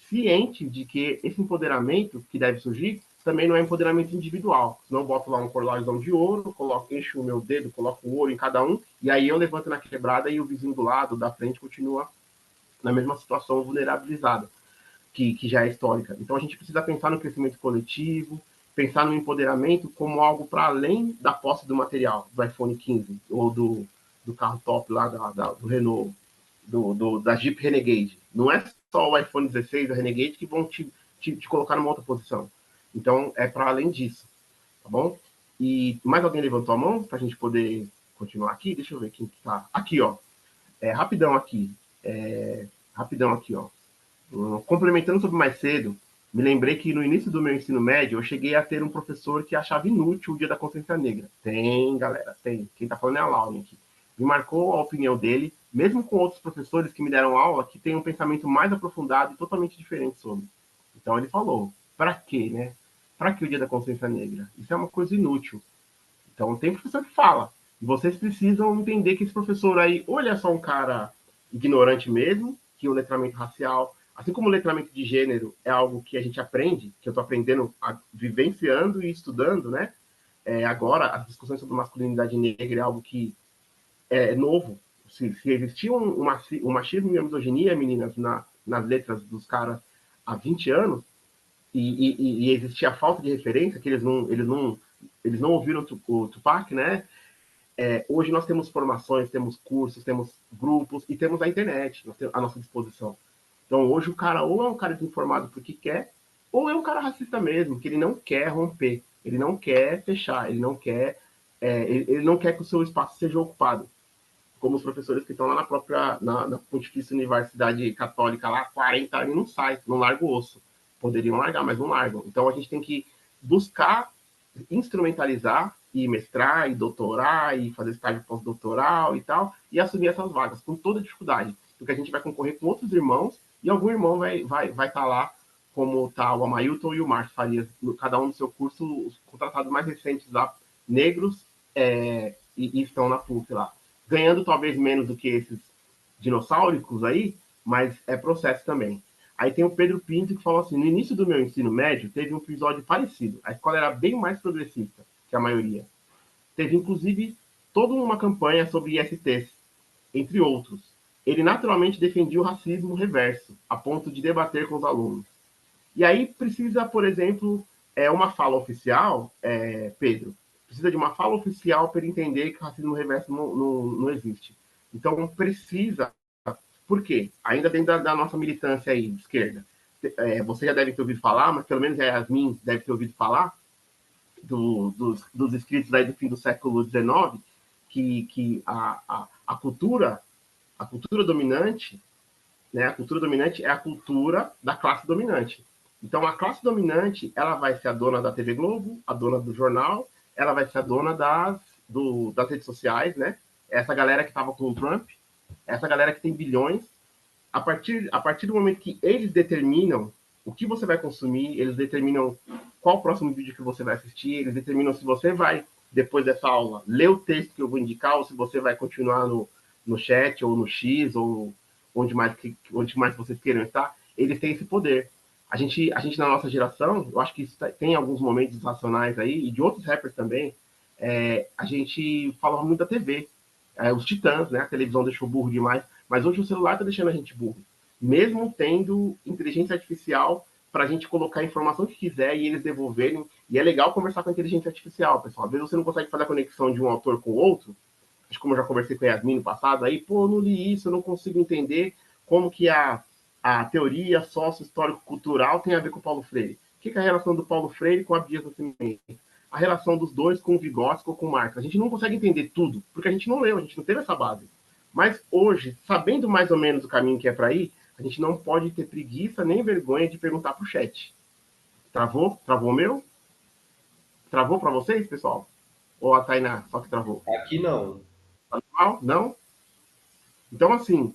ciente de que esse empoderamento que deve surgir também não é empoderamento individual. Senão eu boto lá um colarzão de ouro, encho o meu dedo, coloco o ouro em cada um, e aí eu levanto na quebrada e o vizinho do lado, da frente, continua na mesma situação vulnerabilizada. Que já é histórica. Então, a gente precisa pensar no crescimento coletivo, pensar no empoderamento como algo para além da posse do material, do iPhone 15, ou do carro top lá do Renault, da Jeep Renegade. Não é só o iPhone 16 da Renegade que vão te colocar numa outra posição. Então, é para além disso, tá bom? E mais alguém levantou a mão para a gente poder continuar aqui? Deixa eu ver quem tá. Aqui, ó. Rapidão aqui, ó. Complementando sobre mais cedo, me lembrei que no início do meu ensino médio, eu cheguei a ter um professor que achava inútil o Dia da Consciência Negra. Tem, galera, tem. Quem tá falando é a Laura aqui. Me marcou a opinião dele, mesmo com outros professores que me deram aula, que tem um pensamento mais aprofundado e totalmente diferente sobre. Então ele falou, para quê, né? Para que o Dia da Consciência Negra? Isso é uma coisa inútil. Então tem professor que fala. E vocês precisam entender que esse professor aí, ou ele é só um cara ignorante mesmo, que o letramento racial, assim como o letramento de gênero é algo que a gente aprende, que eu estou aprendendo, vivenciando e estudando, né? Agora, as discussões sobre masculinidade negra é algo que é novo. Se existia um machismo e uma misoginia, meninas, nas letras dos caras há 20 anos, e existia a falta de referência, que eles não ouviram o Tupac, né? Hoje nós temos formações, temos cursos, temos grupos e temos a internet à nossa disposição. Então, hoje o cara ou é um cara desinformado porque quer, ou é um cara racista mesmo, que ele não quer romper, ele não quer fechar, ele não quer que o seu espaço seja ocupado. Como os professores que estão lá na Pontifícia Universidade Católica, lá há 40 anos, não sai, não larga o osso. Poderiam largar, mas não largam. Então, a gente tem que buscar instrumentalizar e mestrar e doutorar e fazer estágio pós-doutoral e tal, e assumir essas vagas com toda dificuldade, porque a gente vai concorrer com outros irmãos e algum irmão vai estar lá, como tá o Amailton e o Márcio Farias, cada um no seu curso, os contratados mais recentes lá, negros, e estão na PUC lá, ganhando talvez menos do que esses dinossauricos aí, mas é processo também. Aí tem o Pedro Pinto que falou assim, no início do meu ensino médio, teve um episódio parecido. A escola era bem mais progressista que a maioria. Teve, inclusive, toda uma campanha sobre ISTs, entre outros. Ele naturalmente defendia o racismo reverso, a ponto de debater com os alunos. E aí precisa, por exemplo, uma fala oficial, Pedro, precisa de uma fala oficial para entender que o racismo reverso não existe. Então, precisa. Por quê? Ainda dentro da nossa militância aí, de esquerda. Você já deve ter ouvido falar, mas pelo menos a Yasmin deve ter ouvido falar, dos escritos aí do fim do século XIX, que a cultura dominante, né, a cultura dominante é a cultura da classe dominante. Então, a classe dominante, ela vai ser a dona da TV Globo, a dona do jornal, ela vai ser a dona das redes sociais, né? Essa galera que estava com o Trump, essa galera que tem bilhões, a partir do momento que eles determinam o que você vai consumir, eles determinam qual o próximo vídeo que você vai assistir, eles determinam se você vai, depois dessa aula, ler o texto que eu vou indicar, ou se você vai continuar no chat, ou no X, ou onde mais vocês queiram estar, eles têm esse poder. A gente na nossa geração, eu acho que isso tem alguns momentos racionais aí, e de outros rappers também, a gente fala muito da TV, os Titãs, né? A televisão deixou burro demais, mas hoje o celular está deixando a gente burro. Mesmo tendo inteligência artificial para a gente colocar a informação que quiser e eles devolverem. E é legal conversar com a inteligência artificial, pessoal. Às vezes você não consegue fazer a conexão de um autor com o outro. Acho que como eu já conversei com a Yasmin no passado, aí, pô, não li isso, eu não consigo entender como que a teoria sócio-histórico-cultural tem a ver com o Paulo Freire. O que é a relação do Paulo Freire com a Abdias Nascimento? A relação dos dois com o Vygotsky ou com o Marx. A gente não consegue entender tudo, porque a gente não leu, a gente não teve essa base. Mas hoje, sabendo mais ou menos o caminho que é para ir, a gente não pode ter preguiça nem vergonha de perguntar para o chat. Travou? Travou o meu? Travou para vocês, pessoal? Ou a Tainá só que travou? Aqui não. Não? Então, assim,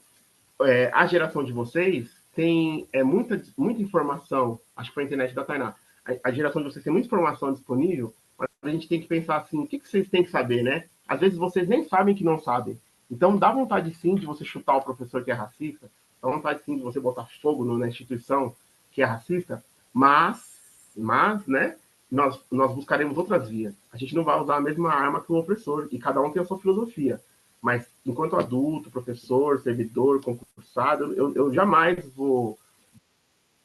a geração de vocês tem muita informação, acho que foi a internet da Tainá, a geração de vocês tem muita informação disponível, mas a gente tem que pensar assim, o que vocês têm que saber, né? Às vezes vocês nem sabem que não sabem. Então dá vontade sim de você chutar o professor que é racista, dá vontade sim de você botar fogo na instituição que é racista, mas né, nós buscaremos outras vias. A gente não vai usar a mesma arma que o opressor, e cada um tem a sua filosofia. Mas enquanto adulto, professor, servidor, concursado, eu jamais vou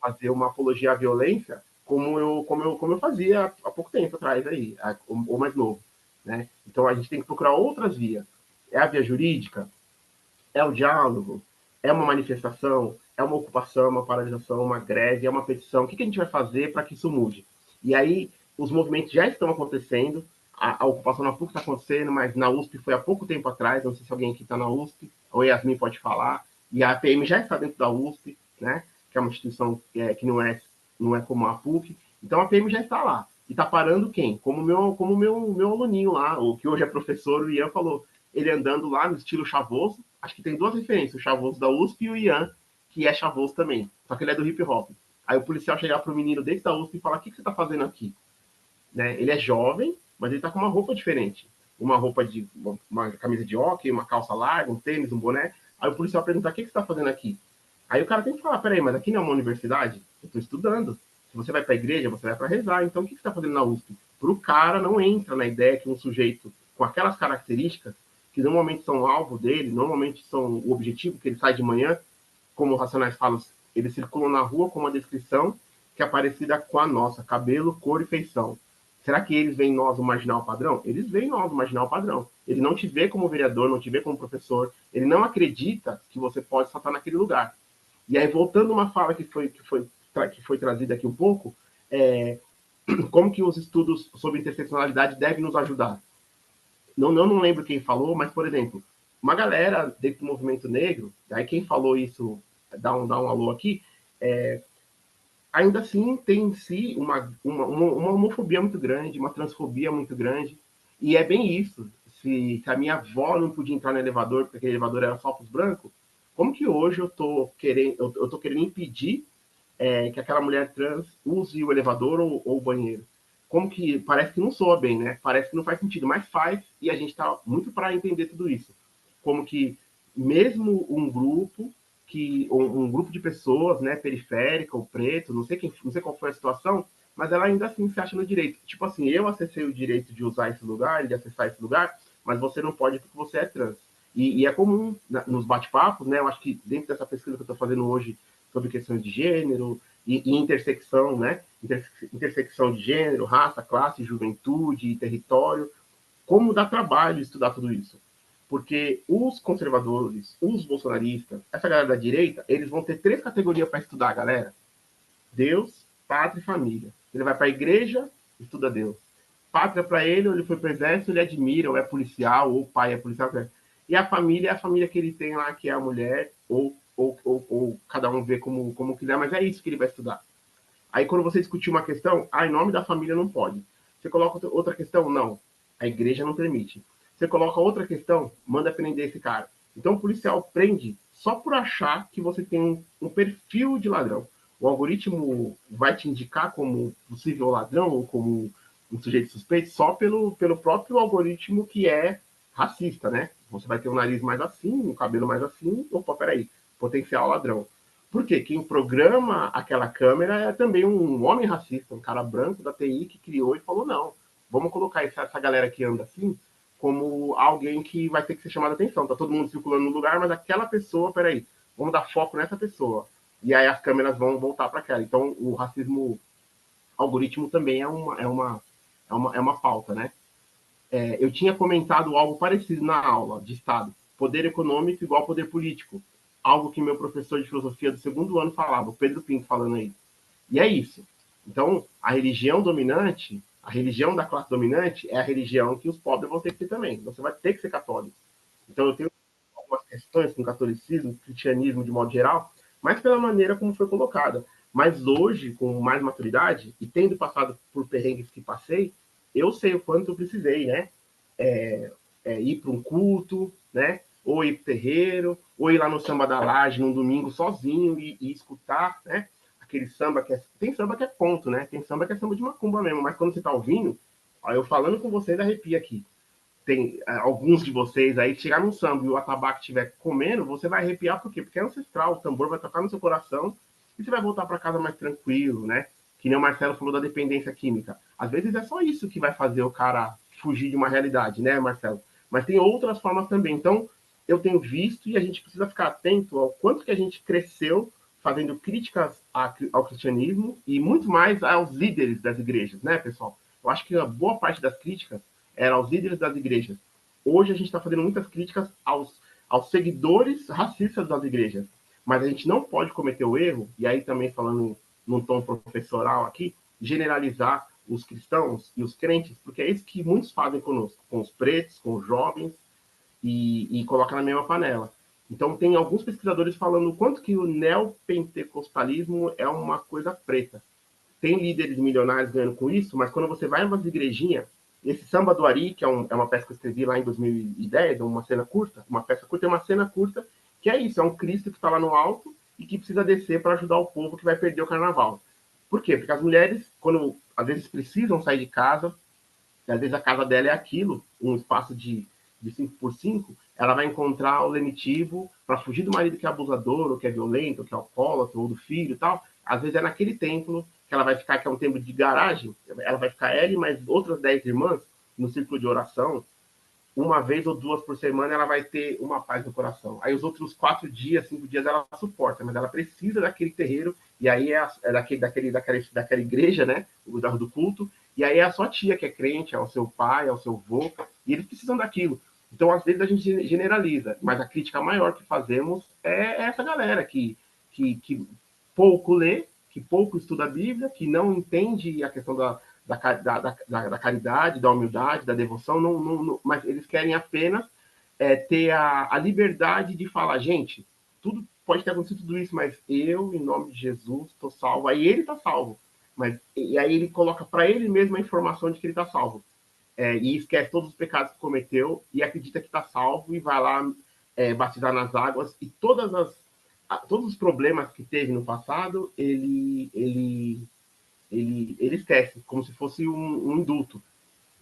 fazer uma apologia à violência como eu fazia há pouco tempo atrás aí, ou mais novo, né? Então a gente tem que procurar outras vias. É a via jurídica? É o diálogo? É uma manifestação? É uma ocupação, uma paralisação, uma greve? É uma petição? O que a gente vai fazer para que isso mude? E aí, os movimentos já estão acontecendo, a ocupação na PUC está acontecendo, mas na USP foi há pouco tempo atrás, não sei se alguém aqui está na USP, ou Yasmin pode falar, e a PM já está dentro da USP, né, que é uma instituição que não é como a PUC, então a PM já está lá. E está parando quem? Como meu aluninho lá, o que hoje é professor, o Ian falou, ele andando lá no estilo chavoso, acho que tem duas referências, o chavoso da USP e o Ian, que é chavoso também, só que ele é do hip hop. Aí o policial chegar para o menino dentro da USP e falar, o que você está fazendo aqui? Né? Ele é jovem, mas ele está com uma roupa diferente. Uma roupa de uma camisa de hóquei, uma calça larga, um tênis, um boné. Aí o policial pergunta, o que você está fazendo aqui? Aí o cara tem que falar, peraí, mas aqui não é uma universidade? Eu estou estudando. Se você vai para a igreja, você vai para rezar. Então o que você está fazendo na USP? Para o cara não entra na ideia que um sujeito com aquelas características, que normalmente são o alvo dele, normalmente são o objetivo, que ele sai de manhã, como o Racionais fala, eles circulam na rua com uma descrição que é parecida com a nossa, cabelo, cor e feição. Será que eles veem nós o marginal padrão? Eles veem nós o marginal padrão. Ele não te vê como vereador, não te vê como professor, ele não acredita que você pode só estar naquele lugar. E aí, voltando uma fala que foi trazida aqui um pouco, como que os estudos sobre interseccionalidade devem nos ajudar? Não lembro quem falou, mas, por exemplo, uma galera dentro do movimento negro, aí quem falou isso, dá um alô aqui, ainda assim tem em si uma homofobia muito grande, uma transfobia muito grande, e é bem isso. Se a minha avó não podia entrar no elevador, porque aquele elevador era só para os brancos, como que hoje eu tô querendo impedir que aquela mulher trans use o elevador ou o banheiro? Como que parece que não soa bem, né? Parece que não faz sentido, mas faz, e a gente está muito para entender tudo isso. Como que mesmo um grupo de pessoas, né, periférica ou preto, não sei qual foi a situação, mas ela ainda assim se acha no direito. Tipo assim, eu acessei o direito de usar esse lugar, de acessar esse lugar, mas você não pode porque você é trans. E é comum nos bate-papos, né? Eu acho que dentro dessa pesquisa que eu estou fazendo hoje sobre questões de gênero e intersecção, né? Intersecção de gênero, raça, classe, juventude e território. Como dá trabalho estudar tudo isso? Porque os conservadores, os bolsonaristas, essa galera da direita, eles vão ter 3 categorias para estudar, galera. Deus, pátria e família. Ele vai para a igreja, estuda Deus. Pátria para ele, ou ele foi para o exército, ele admira, ou é policial, ou o pai é policial. E a família é a família que ele tem lá, que é a mulher, ou cada um vê como quiser, mas é isso que ele vai estudar. Aí quando você discutir uma questão, em nome da família não pode. Você coloca outra questão, não. A igreja não permite. Você coloca outra questão, manda prender esse cara. Então o policial prende só por achar que você tem um perfil de ladrão. O algoritmo vai te indicar como possível ladrão ou como um sujeito suspeito só pelo próprio algoritmo que é racista, né? Você vai ter o nariz mais assim, o cabelo mais assim, opa, peraí, potencial ladrão. Por quê? Quem programa aquela câmera é também um homem racista, um cara branco da TI que criou e falou, não, vamos colocar essa galera que anda assim como alguém que vai ter que ser chamado a atenção. Tá todo mundo circulando no lugar, mas aquela pessoa, peraí, vamos dar foco nessa pessoa. E aí as câmeras vão voltar para aquela. Então o racismo algoritmo também é uma pauta, né? Eu tinha comentado algo parecido na aula de Estado. Poder econômico igual poder político. Algo que meu professor de filosofia do 2º ano falava, o Pedro Pinto falando aí. E é isso. Então, a religião dominante, a religião da classe dominante é a religião que os pobres vão ter que ter também. Você vai ter que ser católico. Então, eu tenho algumas questões com o catolicismo, o cristianismo de modo geral, mas pela maneira como foi colocada. Mas hoje, com mais maturidade, e tendo passado por perrengues que passei, eu sei o quanto eu precisei, né? Ir para um culto, né? Ou ir para o terreiro, ou ir lá no samba da laje num domingo sozinho e escutar, né? Aquele samba que tem samba que é ponto, né? Tem samba que é samba de macumba mesmo, mas quando você tá ouvindo, eu falando com vocês, arrepia aqui. Tem alguns de vocês aí, chegar num samba e o atabaque estiver comendo, você vai arrepiar, por quê? Porque é ancestral, o tambor vai tocar no seu coração e você vai voltar para casa mais tranquilo, né? Que nem o Marcelo falou da dependência química. Às vezes é só isso que vai fazer o cara fugir de uma realidade, né, Marcelo? Mas tem outras formas também. Então, eu tenho visto e a gente precisa ficar atento ao quanto que a gente cresceu fazendo críticas ao cristianismo e muito mais aos líderes das igrejas, né, pessoal? Eu acho que a boa parte das críticas era aos líderes das igrejas. hoje a gente está fazendo muitas críticas aos seguidores racistas das igrejas, mas a gente não pode cometer o erro, e aí também falando num tom professoral aqui, generalizar os cristãos e os crentes, porque é isso que muitos fazem conosco, com os pretos, com os jovens, e coloca na mesma panela. Então, tem alguns pesquisadores falando o quanto que o neopentecostalismo é uma coisa preta. Tem líderes milionários ganhando com isso, mas quando você vai em umas igrejinhas, esse Samba do Ari, que é uma peça que eu escrevi lá em 2010, uma cena curta, uma peça curta é uma cena curta, que é isso, é um Cristo que está lá no alto e que precisa descer para ajudar o povo que vai perder o carnaval. Por quê? Porque as mulheres, quando às vezes precisam sair de casa, e às vezes a casa dela é aquilo, um espaço de 5x5, ela vai encontrar o lenitivo para fugir do marido que é abusador, ou que é violento, ou que é alcoólatra, ou do filho e tal. Às vezes é naquele templo que ela vai ficar, que é um templo de garagem, ela vai ficar ela e mais outras 10 irmãs no círculo de oração, uma vez ou duas por semana ela vai ter uma paz no coração. Aí os outros 4 dias, 5 dias ela suporta, mas ela precisa daquele terreiro, e aí é daquela igreja, né, do culto, e aí é a sua tia que é crente, é o seu pai, é o seu avô, e eles precisam daquilo. Então, às vezes, a gente generaliza, mas a crítica maior que fazemos é essa galera que pouco lê, que pouco estuda a Bíblia, que não entende a questão da caridade, da humildade, da devoção, mas eles querem apenas ter a liberdade de falar, gente, tudo pode ter acontecido tudo isso, mas eu, em nome de Jesus, estou salvo. Aí ele está salvo. E aí ele coloca para ele mesmo a informação de que ele está salvo. E esquece todos os pecados que cometeu e acredita que está salvo e vai lá batizar nas águas e todos os problemas que teve no passado, ele esquece, como se fosse um indulto,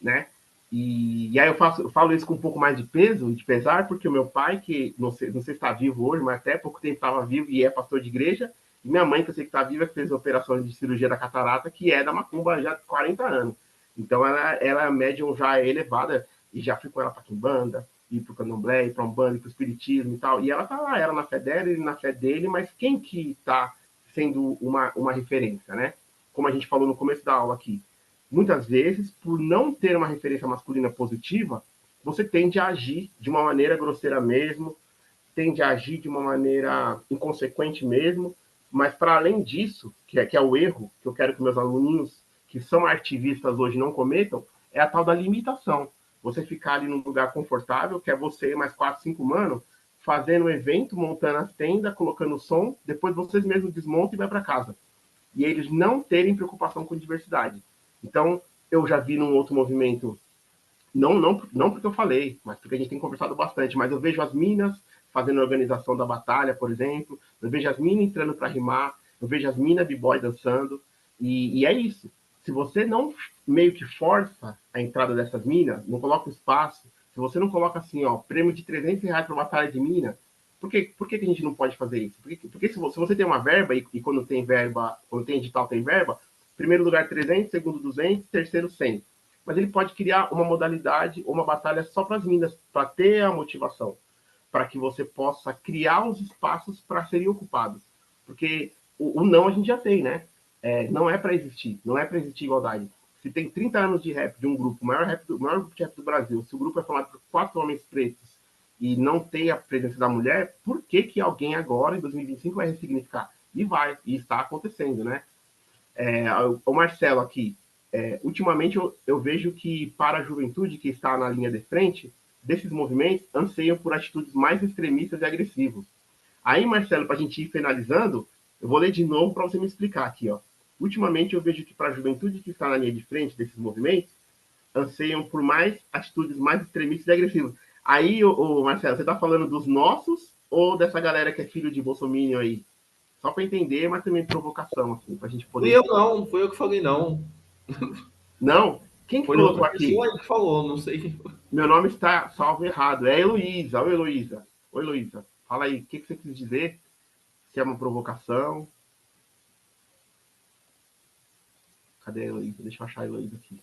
né? E aí eu falo isso com um pouco mais de peso, de pesar, porque o meu pai, que não sei se está vivo hoje, mas até pouco tempo estava vivo e é pastor de igreja, e minha mãe, que eu sei que está viva, que fez operações de cirurgia da catarata, que é da macumba já há 40 anos. Então ela é médium já elevada, e já fui com ela para Quimbanda, ir para o Candomblé, ir para Umbanda, ir para o Espiritismo e tal. E ela tá lá, ela na fé dela, ele na fé dele, mas quem que está sendo uma referência, né? Como a gente falou no começo da aula aqui, muitas vezes, por não ter uma referência masculina positiva, você tende a agir de uma maneira grosseira mesmo, tende a agir de uma maneira inconsequente mesmo, mas para além disso, que é o erro que eu quero que meus aluninhos que são ativistas hoje não cometam, é a tal da limitação. Você ficar ali num lugar confortável, que é você e mais 4, 5 manos, fazendo um evento, montando as tendas, colocando som, depois vocês mesmos desmontam e vai para casa. E eles não terem preocupação com diversidade. Então, eu já vi num outro movimento, não porque eu falei, mas porque a gente tem conversado bastante, mas eu vejo as minas fazendo a organização da batalha, por exemplo, eu vejo as minas entrando para rimar, eu vejo as minas b-boy dançando, e é isso. Se você não meio que força a entrada dessas minas, não coloca o espaço, se você não coloca assim, ó, prêmio de R$300 para batalha de mina, por que a gente não pode fazer isso? Porque se você tem uma verba, e quando tem verba, quando tem edital tem verba, primeiro lugar 300, segundo 200, terceiro 100. Mas ele pode criar uma modalidade, uma batalha só para as minas, para ter a motivação, para que você possa criar os espaços para serem ocupados. Porque o não a gente já tem, né? Não é para existir, não é para existir igualdade. Se tem 30 anos de rap de um grupo, o maior grupo de rap do Brasil, se o grupo é formado por 4 homens pretos e não tem a presença da mulher, por que alguém agora, em 2025, vai ressignificar? E vai, e está acontecendo, né? O Marcelo aqui, ultimamente eu vejo que para a juventude que está na linha de frente desses movimentos, anseiam por atitudes mais extremistas e agressivas. Aí, Marcelo, para a gente ir finalizando, eu vou ler de novo para você me explicar aqui, ó. Ultimamente eu vejo que para a juventude que está na linha de frente desses movimentos, anseiam por mais atitudes mais extremistas e agressivas. Aí, Marcelo, você está falando dos nossos ou dessa galera que é filho de Bolsonaro aí? Só para entender, mas também provocação, assim, para a gente poder... Fui eu que falei não. Não? Quem que Foi colocou outra aqui? pessoa aí que falou, não sei quem foi. Meu nome está salvo errado. É Heloísa. Oi, Heloísa. Oi, Heloísa. Fala aí, o que você quis dizer? Se é uma provocação? Cadê a Heloísa? Deixa eu achar a Heloísa aqui.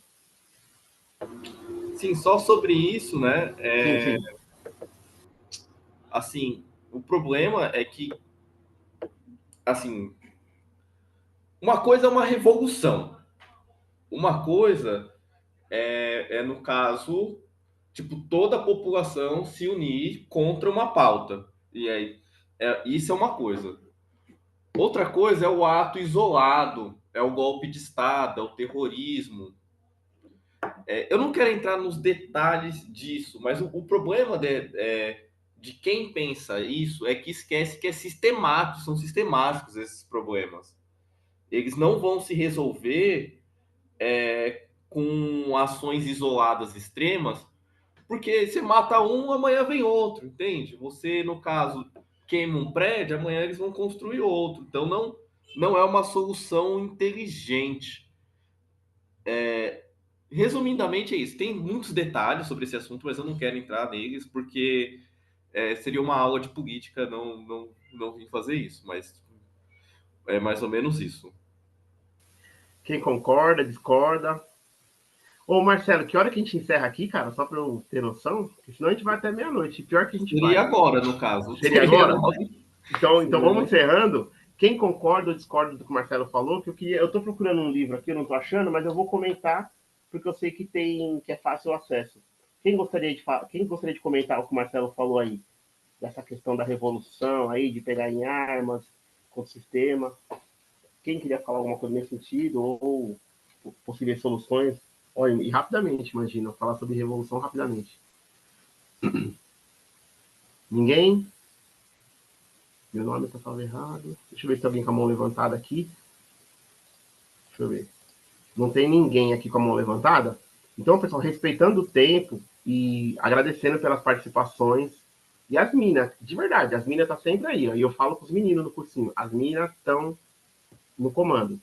Sim, só sobre isso, né? Sim. Assim, o problema é que, assim, uma coisa é uma revolução. Uma coisa no caso, tipo, toda a população se unir contra uma pauta. E aí, isso é uma coisa. Outra coisa é o ato isolado, é o golpe de Estado, é o terrorismo. Eu não quero entrar nos detalhes disso, mas o problema de quem pensa isso é que esquece que é sistemático, são sistemáticos esses problemas. Eles não vão se resolver com ações isoladas extremas, porque você mata um, amanhã vem outro, entende? Você, no caso, queima um prédio, amanhã eles vão construir outro. Então, não é uma solução inteligente. Resumidamente, é isso. Tem muitos detalhes sobre esse assunto, mas eu não quero entrar neles, porque seria uma aula de política, não vim fazer isso, mas é mais ou menos isso. Quem concorda, discorda. Ô, Marcelo, que hora que a gente encerra aqui, cara? Só pra eu ter noção? Porque senão a gente vai até meia-noite. Pior que a gente vai. Seria agora, no caso. Seria agora? Então Seria vamos agora. encerrando. Quem concorda ou discorda do que o Marcelo falou, que eu tô procurando um livro aqui, eu não tô achando, mas eu vou comentar, porque eu sei que é fácil o acesso. Quem gostaria de comentar o que o Marcelo falou aí? Dessa questão da revolução aí, de pegar em armas com o sistema. Quem queria falar alguma coisa nesse sentido, ou possíveis soluções? Olha, e rapidamente, imagina, falar sobre revolução rapidamente. Ninguém? Meu nome está falando errado. Deixa eu ver se tem alguém com a mão levantada aqui. Deixa eu ver. Não tem ninguém aqui com a mão levantada? Então, pessoal, respeitando o tempo e agradecendo pelas participações. E as minas, de verdade, as minas estão sempre aí. Ó, e eu falo com os meninos no cursinho. As minas estão no comando.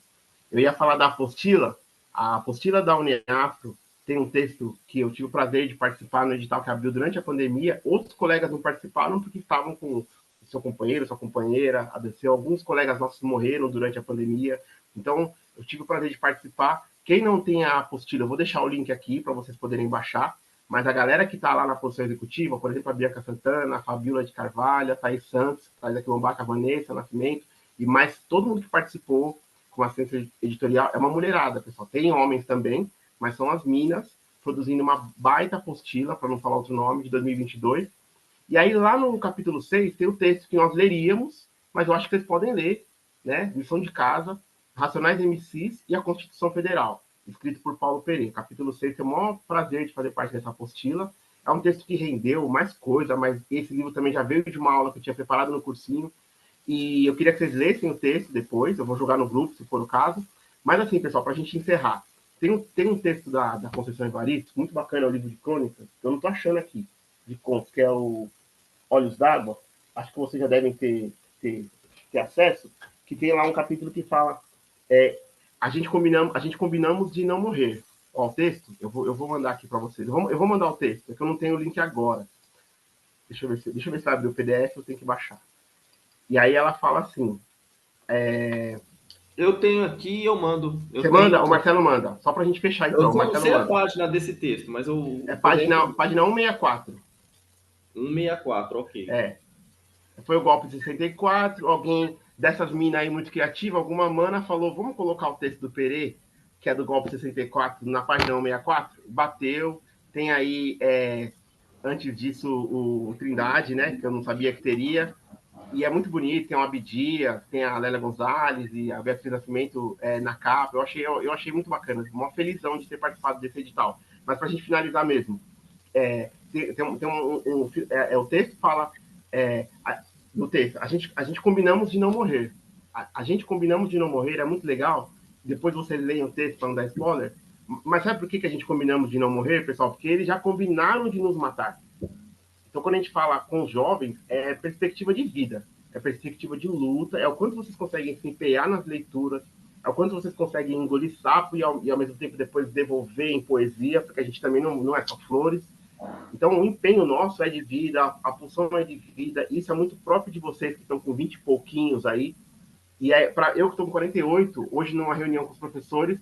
Eu ia falar da apostila. A apostila da Uniafro tem um texto que eu tive o prazer de participar no edital que abriu durante a pandemia. Outros colegas não participaram porque estavam com seu companheiro, sua companheira, adoeceu. Alguns colegas nossos morreram durante a pandemia. Então, eu tive o prazer de participar. Quem não tem a apostila, eu vou deixar o link aqui para vocês poderem baixar. Mas a galera que está lá na posição executiva, por exemplo, a Bianca Santana, a Fabiola de Carvalho, a Thaís Santos, a Thaís Aquilombaca, a Vanessa Nascimento, e mais todo mundo que participou com a assistência editorial, é uma mulherada, pessoal. Tem homens também, mas são as minas produzindo uma baita apostila, para não falar outro nome, de 2022. E aí, lá no capítulo 6, tem o texto que nós leríamos, mas eu acho que vocês podem ler, né? Lição de casa, Racionais MCs e a Constituição Federal, escrito por Paulo Pereira. Capítulo 6, tenho o maior prazer de fazer parte dessa apostila. É um texto que rendeu mais coisa, mas esse livro também já veio de uma aula que eu tinha preparado no cursinho. E eu queria que vocês lessem o texto depois, eu vou jogar no grupo, se for o caso. Mas assim, pessoal, para a gente encerrar, tem um texto da Conceição Evaristo, muito bacana, é o livro de crônicas, que eu não estou achando aqui, de contos, que é o Olhos d'Água. Acho que vocês já devem ter acesso, que tem lá um capítulo que fala a gente combinamos de não morrer. Ó, o texto, eu vou mandar aqui para vocês. Eu vou mandar o texto, é que eu não tenho o link agora. Deixa eu ver se abre o PDF, eu tenho que baixar. E aí ela fala assim... Eu tenho aqui e eu mando. Você manda? O Marcelo manda. Só para a gente fechar, então. Eu não sei a página desse texto, mas eu... É página 164. 164, ok. Foi o golpe de 64, alguém dessas minas aí muito criativa, alguma mana falou, vamos colocar o texto do Perê, que é do golpe 64, na página 164, bateu, tem aí, antes disso, o Trindade, né, que eu não sabia que teria, e é muito bonito, tem o Abdias, tem a Lélia Gonzalez e a Beatriz Nascimento na capa, eu achei muito bacana, uma felizão de ter participado desse edital. Mas para a gente finalizar mesmo, o texto fala... no texto, a gente combinamos de não morrer. A gente combinamos de não morrer, é muito legal. Depois vocês leem o texto para não dar spoiler. Mas sabe por que a gente combinamos de não morrer, pessoal? Porque eles já combinaram de nos matar. Então, quando a gente fala com os jovens, é perspectiva de vida, é perspectiva de luta, é o quanto vocês conseguem se empenhar nas leituras, é o quanto vocês conseguem engolir sapo e ao mesmo tempo depois devolver em poesia, porque a gente também não é só flores. Então, o empenho nosso é de vida, a pulsão é de vida, isso é muito próprio de vocês que estão com 20 e pouquinhos aí. E para eu que estou com 48, hoje numa reunião com os professores,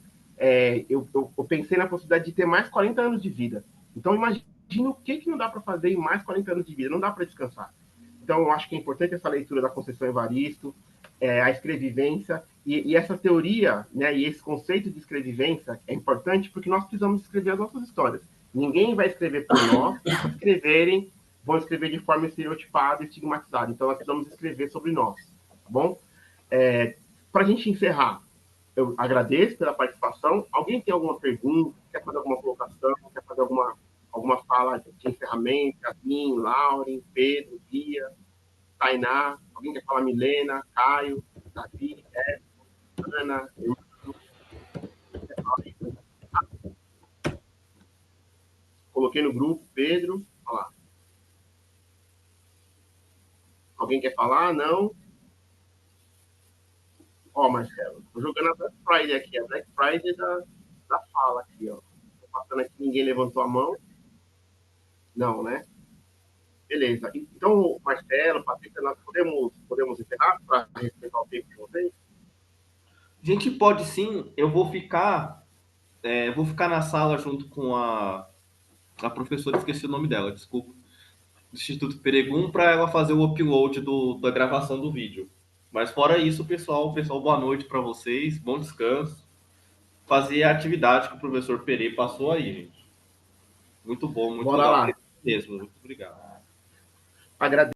eu pensei na possibilidade de ter mais 40 anos de vida. Então, imagina o que não dá para fazer em mais 40 anos de vida, não dá para descansar. Então, eu acho que é importante essa leitura da Conceição Evaristo, a escrevivência, e essa teoria, né, e esse conceito de escrevivência é importante porque nós precisamos escrever as nossas histórias. Ninguém vai escrever por nós. Se escreverem, vão escrever de forma estereotipada e estigmatizada. Então, nós precisamos escrever sobre nós, tá bom? Para a gente encerrar, eu agradeço pela participação. Alguém tem alguma pergunta? Quer fazer alguma colocação? Quer fazer alguma fala de encerramento? Yasmin, Lauren, Pedro, Bia, Tainá? Alguém quer falar? Milena, Caio, Davi, Ana, irmã? Quer falar aí? Coloquei no grupo, Pedro. Olha lá. Alguém quer falar? Não? Ó, Marcelo, tô jogando a Black Friday aqui. A Black Friday da fala aqui, ó. Tô passando aqui, ninguém levantou a mão. Não, né? Beleza. Então, Marcelo, Patrícia, nós podemos encerrar para respeitar o tempo de vocês? A gente pode sim. Eu vou ficar na sala junto com a professora, esqueci o nome dela, desculpa, do Instituto Peregum, para ela fazer o upload da gravação do vídeo. Mas fora isso, pessoal, boa noite para vocês, bom descanso. Fazer a atividade que o professor Perê passou aí, gente. Muito bom, muito Bora legal lá. mesmo. Muito obrigado. Agradeço.